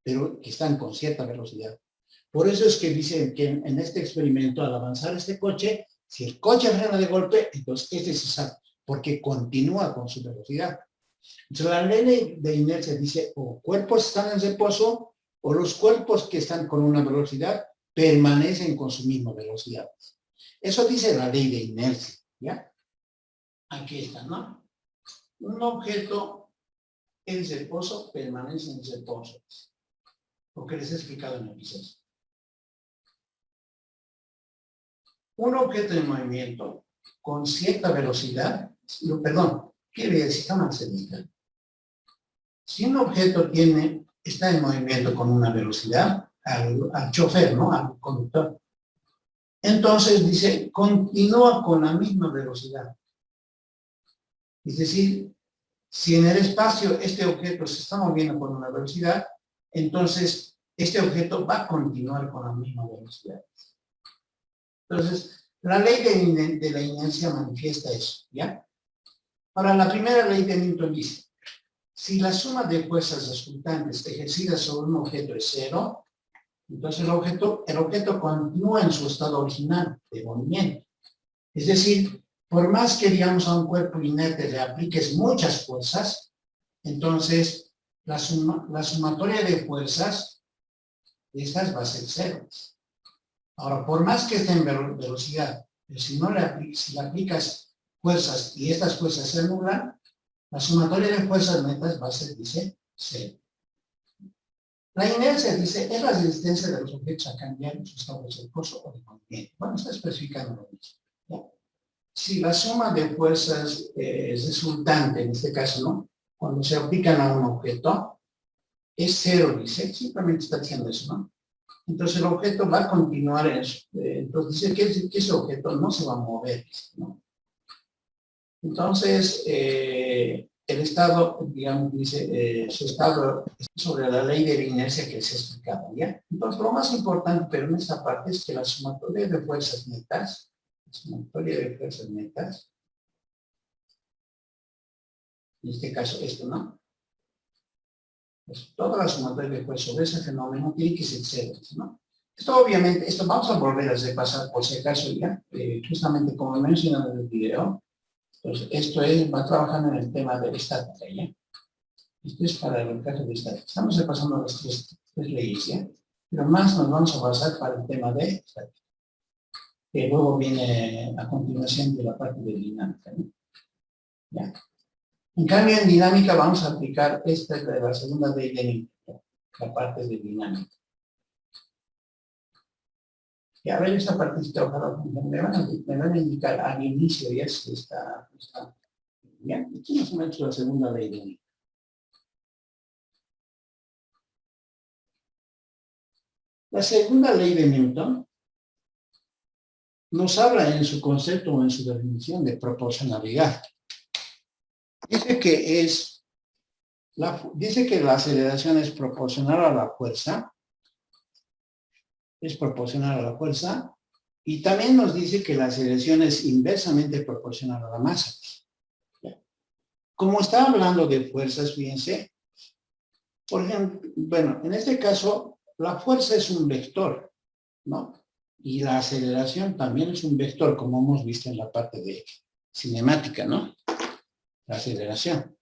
pero que están con cierta velocidad. Por eso es que dicen que en este experimento, al avanzar este coche, si el coche frena de golpe, entonces este se salta, porque continúa con su velocidad. Entonces la ley de inercia dice, o cuerpos están en reposo, o los cuerpos que están con una velocidad permanecen con su misma velocidad. Eso dice la ley de inercia, ¿ya? Aquí está, ¿no? Un objeto en reposo permanece en reposo, lo que les he explicado en el episodio. Un objeto en movimiento con cierta velocidad, quiere decir, si un objeto está en movimiento con una velocidad, al chofer, ¿no? Al conductor, entonces dice, continúa con la misma velocidad. Es decir, si en el espacio este objeto se está moviendo con una velocidad, entonces este objeto va a continuar con la misma velocidad. Entonces, la ley de la inercia manifiesta eso, ¿ya? Ahora, la primera ley de Newton dice, si la suma de fuerzas resultantes ejercidas sobre un objeto es cero, entonces el objeto continúa en su estado original de movimiento. Es decir, por más que, digamos, a un cuerpo inerte le apliques muchas fuerzas, entonces la sumatoria de fuerzas de estas va a ser cero. Ahora, por más que esté en velocidad, pero si le aplicas fuerzas y estas fuerzas se anulan, la sumatoria de fuerzas netas va a ser, dice, cero. La inercia, dice, es la resistencia de los objetos a cambiar en su estado de reposo o de movimiento. Bueno, está especificando lo mismo, ¿ya? Si la suma de fuerzas es resultante, en este caso, ¿no? Cuando se aplican a un objeto, es cero, dice, simplemente está diciendo eso, ¿no? Entonces el objeto va a continuar en eso. Entonces dice que ese objeto no se va a mover, ¿no? Entonces, el estado, digamos, dice, su estado es sobre la ley de la inercia que se explicaba, ¿ya? Entonces, lo más importante, pero en esta parte, es que la sumatoria de fuerzas netas, en este caso esto, ¿no? Pues toda la sumatoria de fuerzas sobre ese fenómeno tiene que ser cero, ¿no? Esto obviamente, esto vamos a volver a repasar por si acaso ya, justamente como mencionado en el video. Entonces, esto va trabajando en el tema de estática, ¿ya? Esto es para el caso de estática. Estamos repasando las tres leyes, ¿ya? Pero más nos vamos a basar para el tema de estática, que luego viene a continuación de la parte de dinámica, ¿no? ¿Ya? En cambio, en dinámica vamos a aplicar esta de la segunda ley de Newton, la parte de dinámica. Y a ver esta partecita, ojalá me van a indicar al inicio ya si está bien. Aquí nos hemos hecho la segunda ley de Newton. La segunda ley de Newton nos habla en su concepto o en su definición de proporcionalidad. Dice que la aceleración es proporcional a la fuerza. Es proporcional a la fuerza Y también nos dice que la aceleración es inversamente proporcional a la masa. Como está hablando de fuerzas, fíjense, por ejemplo, bueno, en este caso, la fuerza es un vector, ¿no? Y la aceleración también es un vector, como hemos visto en la parte de cinemática, ¿no? La aceleración.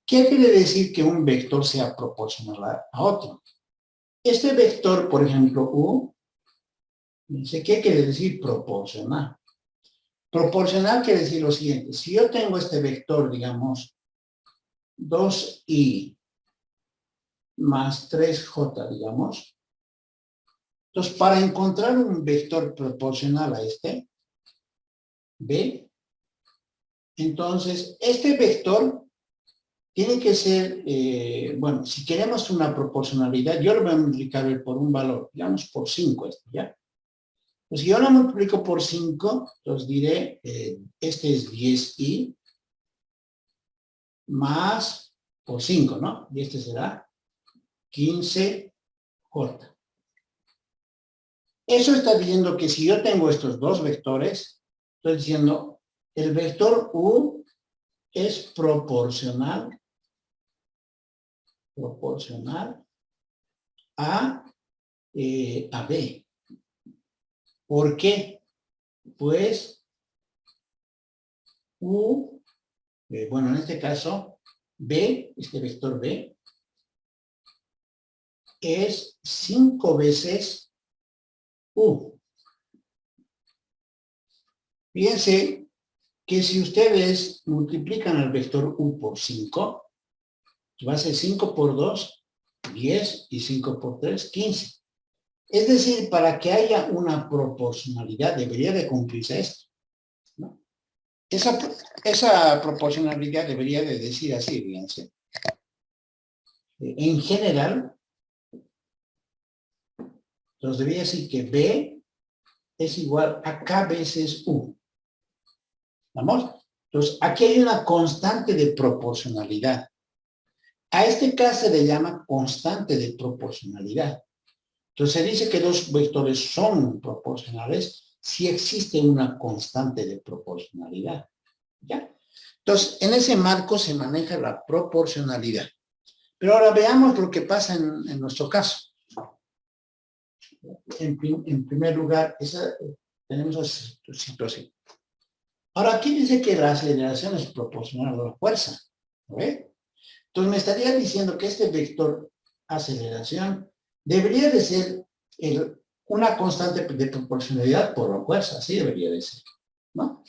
¿Qué quiere decir que un vector sea proporcional a otro? Este vector, por ejemplo, U, ¿qué quiere decir proporcional? Proporcional quiere decir lo siguiente. Si yo tengo este vector, digamos, 2i más 3j, digamos, entonces para encontrar un vector proporcional a este, B, entonces este vector tiene que ser, bueno, si queremos una proporcionalidad, yo lo voy a multiplicar por un valor, digamos por 5 esto, ¿ya? Pues si yo lo multiplico por 5, entonces diré, este es 10i más por 5, ¿no? Y este será 15j. Eso está diciendo que si yo tengo estos dos vectores, estoy diciendo, el vector u es proporcional a B. ¿Por qué? Pues U, bueno, en este caso, B, este vector B, es 5 veces U. Fíjense que si ustedes multiplican el vector U por 5, va a ser 5 por 2, 10, y 5 por 3, 15. Es decir, para que haya una proporcionalidad debería de cumplirse esto, ¿no? Esa proporcionalidad debería de decir así, fíjense. En general, entonces debería decir que B es igual a K veces U. ¿Vamos? Entonces, aquí hay una constante de proporcionalidad. A este K se le llama constante de proporcionalidad. Entonces, se dice que dos vectores son proporcionales si existe una constante de proporcionalidad. ¿Ya? Entonces, en ese marco se maneja la proporcionalidad. Pero ahora veamos lo que pasa en nuestro caso. En primer lugar, tenemos esa situación. Ahora, aquí dice que la aceleración es proporcional a la fuerza. ¿Ve? Entonces, me estaría diciendo que este vector aceleración debería de ser una constante de proporcionalidad por la fuerza. Así debería de ser, ¿no?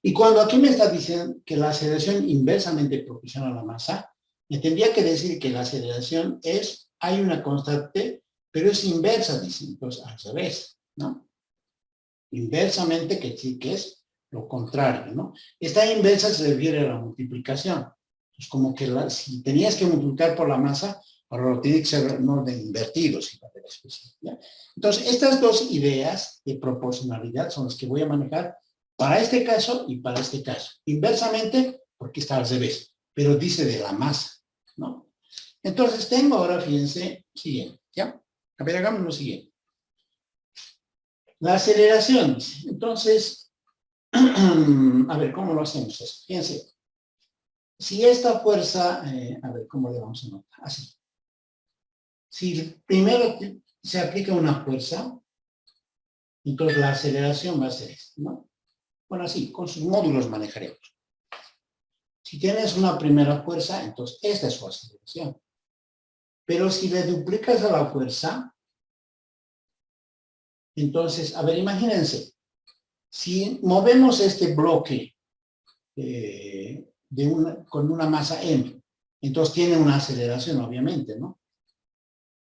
Y cuando aquí me está diciendo que la aceleración inversamente proporciona a la masa, me tendría que decir que la aceleración hay una constante, pero es inversa, dice, entonces al revés, ¿no? Inversamente, que sí que es lo contrario, ¿no? Esta inversa se refiere a la multiplicación. Es como que si tenías que multiplicar por la masa, ahora lo tiene que ser en orden invertido, si va a haber especie, ¿ya? Entonces, estas dos ideas de proporcionalidad son las que voy a manejar para este caso y para este caso. Inversamente, porque está al revés, pero dice de la masa, ¿no? Entonces, tengo ahora, fíjense, siguiente, ¿ya? A ver, hagamos lo siguiente. La aceleración. Entonces, a ver, ¿cómo lo hacemos eso? Fíjense. Si esta fuerza, a ver, ¿cómo le vamos a notar? Así. Si primero se aplica una fuerza, entonces la aceleración va a ser esta, ¿no? Bueno, así, con sus módulos manejaremos. Si tienes una primera fuerza, entonces esta es su aceleración. Pero si le duplicas a la fuerza, entonces, a ver, imagínense, si movemos este bloque con una masa m, entonces tiene una aceleración, obviamente, ¿no?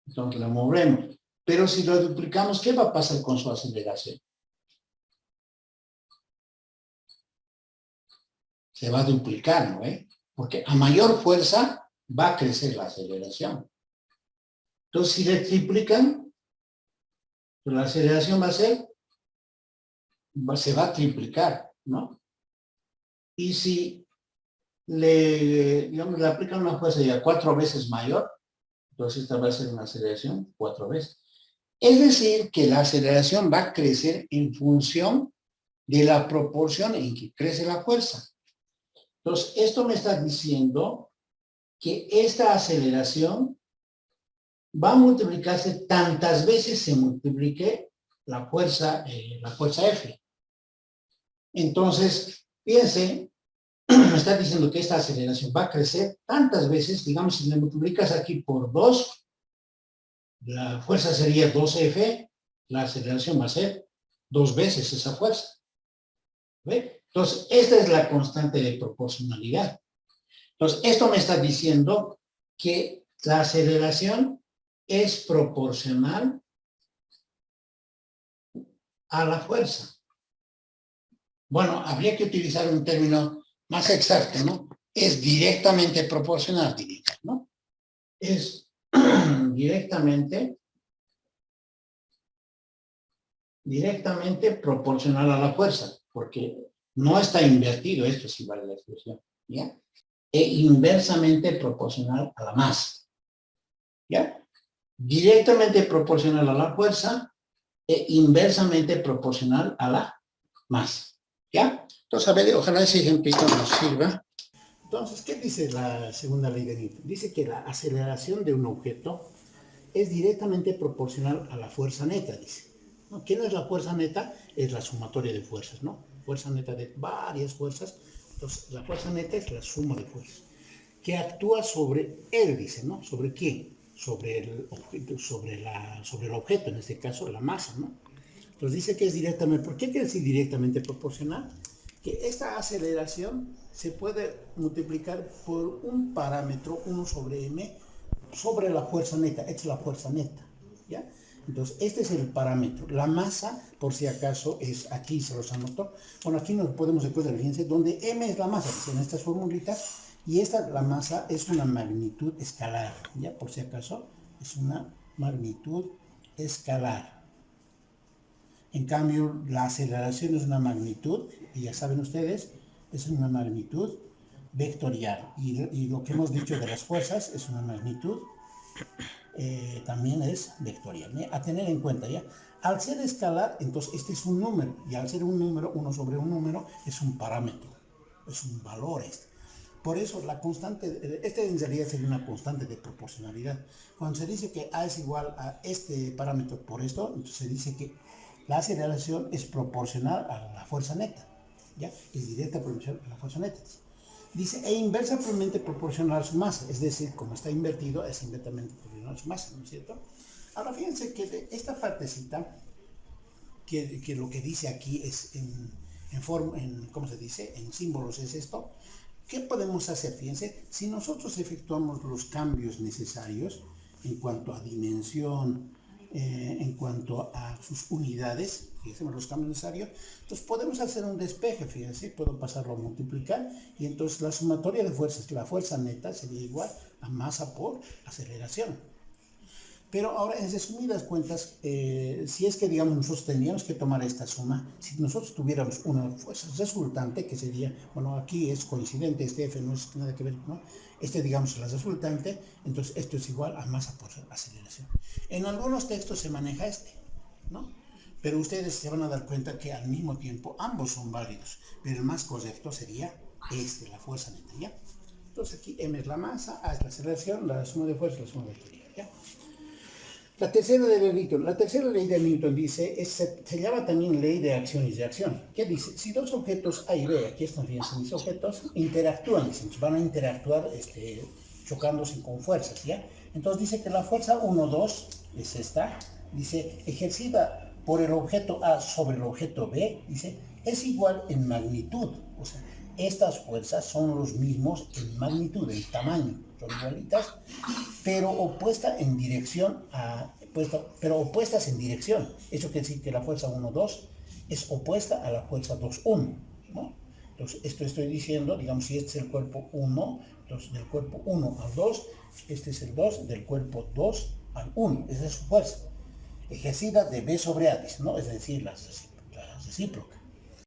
Entonces lo movemos. Pero si lo duplicamos, ¿qué va a pasar con su aceleración? Se va a duplicar, ¿no? Porque a mayor fuerza va a crecer la aceleración. Entonces, si le triplican, pues la aceleración se va a triplicar, ¿no? Y si digamos, le aplican una fuerza ya 4 veces mayor, entonces esta va a ser una aceleración 4 veces. Es decir, que la aceleración va a crecer en función de la proporción en que crece la fuerza. Entonces, esto me está diciendo que esta aceleración va a multiplicarse tantas veces se multiplique la fuerza F. Entonces, fíjense, me está diciendo que esta aceleración va a crecer tantas veces, digamos, si le multiplicas aquí por 2, la fuerza sería 2F, la aceleración va a ser 2 veces esa fuerza. ¿Ve? Entonces, esta es la constante de proporcionalidad. Entonces, esto me está diciendo que la aceleración es proporcional a la fuerza. Bueno, habría que utilizar un término más exacto, ¿no? Es directamente proporcional, diría, ¿no? Es directamente proporcional a la fuerza, porque no está invertido, esto sí vale la expresión, ¿ya? E inversamente proporcional a la masa, ¿ya? Directamente proporcional a la fuerza e inversamente proporcional a la masa, ¿ya? Entonces, a ver, ojalá ese ejemplito nos sirva. Entonces, ¿qué dice la segunda ley de Newton? Dice que la aceleración de un objeto es directamente proporcional a la fuerza neta, dice. ¿No? ¿Qué no es la fuerza neta? Es la sumatoria de fuerzas, ¿no? Fuerza neta de varias fuerzas. Entonces, la fuerza neta es la suma de fuerzas. Que actúa sobre él, dice, ¿no? ¿Sobre quién? Sobre el objeto, sobre el objeto, en este caso, la masa, ¿no? Entonces dice que es directamente, ¿por qué quiere decir directamente proporcional? Que esta aceleración se puede multiplicar por un parámetro, 1 sobre m, sobre la fuerza neta. Esta es la fuerza neta, ¿ya? Entonces, este es el parámetro. La masa, por si acaso, es aquí, se los anotó. Bueno, aquí nos podemos encontrar, fíjense, donde m es la masa, en estas formulitas, y esta, la masa, es una magnitud escalar, ¿ya? Por si acaso, es una magnitud escalar. En cambio, la aceleración es una magnitud, y ya saben ustedes, es una magnitud vectorial. Y lo que hemos dicho de las fuerzas es una magnitud, también es vectorial, ¿ya? A tener en cuenta, ¿ya? Al ser escalar, entonces este es un número, y al ser un número, 1 sobre un número, es un parámetro, es un valor este. Por eso la constante, este en realidad sería una constante de proporcionalidad. Cuando se dice que A es igual a este parámetro por esto, entonces se dice que la aceleración es proporcional a la fuerza neta, ¿ya? Es directa proporcional a la fuerza neta. Dice, e inversamente proporcional a su masa, es decir, como está invertido, es inversamente proporcional a su masa, ¿no es cierto? Ahora fíjense que de esta partecita, que lo que dice aquí es ¿cómo se dice? En símbolos es esto. ¿Qué podemos hacer? Fíjense, si nosotros efectuamos los cambios necesarios en cuanto a dimensión, en cuanto a sus unidades, fíjense, los cambios necesarios, entonces podemos hacer un despeje, fíjense, puedo pasarlo a multiplicar, y entonces la sumatoria de fuerzas, la fuerza neta, sería igual a masa por aceleración. Pero ahora, en resumidas cuentas, si es que, digamos, nosotros tendríamos que tomar esta suma, si nosotros tuviéramos una fuerza resultante, que sería, bueno, aquí es coincidente, este F no es nada que ver, ¿no? Este, digamos, la resultante, entonces esto es igual a masa por aceleración. En algunos textos se maneja este, ¿no? Pero ustedes se van a dar cuenta que al mismo tiempo ambos son válidos, pero el más correcto sería este, la fuerza neta, ¿ya? Entonces aquí M es la masa, A es la aceleración, la suma de fuerza, la suma de vectorial, ¿ya? La tercera ley de Newton dice, se llama también ley de acción y reacción. ¿Qué dice? Si dos objetos A y B, aquí están, fíjense, mis objetos, interactúan, van a interactuar chocándose con fuerzas, ¿ya? Entonces dice que la fuerza 1, 2, es esta, dice, ejercida por el objeto A sobre el objeto B, dice, es igual en magnitud. O sea, estas fuerzas son los mismos en magnitud, en tamaño, son igualitas, pero opuestas en dirección. Eso quiere decir que la fuerza 1, 2 es opuesta a la fuerza 2, 1, ¿no? Entonces, esto estoy diciendo, digamos, si este es el cuerpo 1, entonces del cuerpo 1 al 2, este es el 2, del cuerpo 2 al 1, esa es su fuerza. Ejercida de B sobre A, ¿no? Es decir, la recíproca.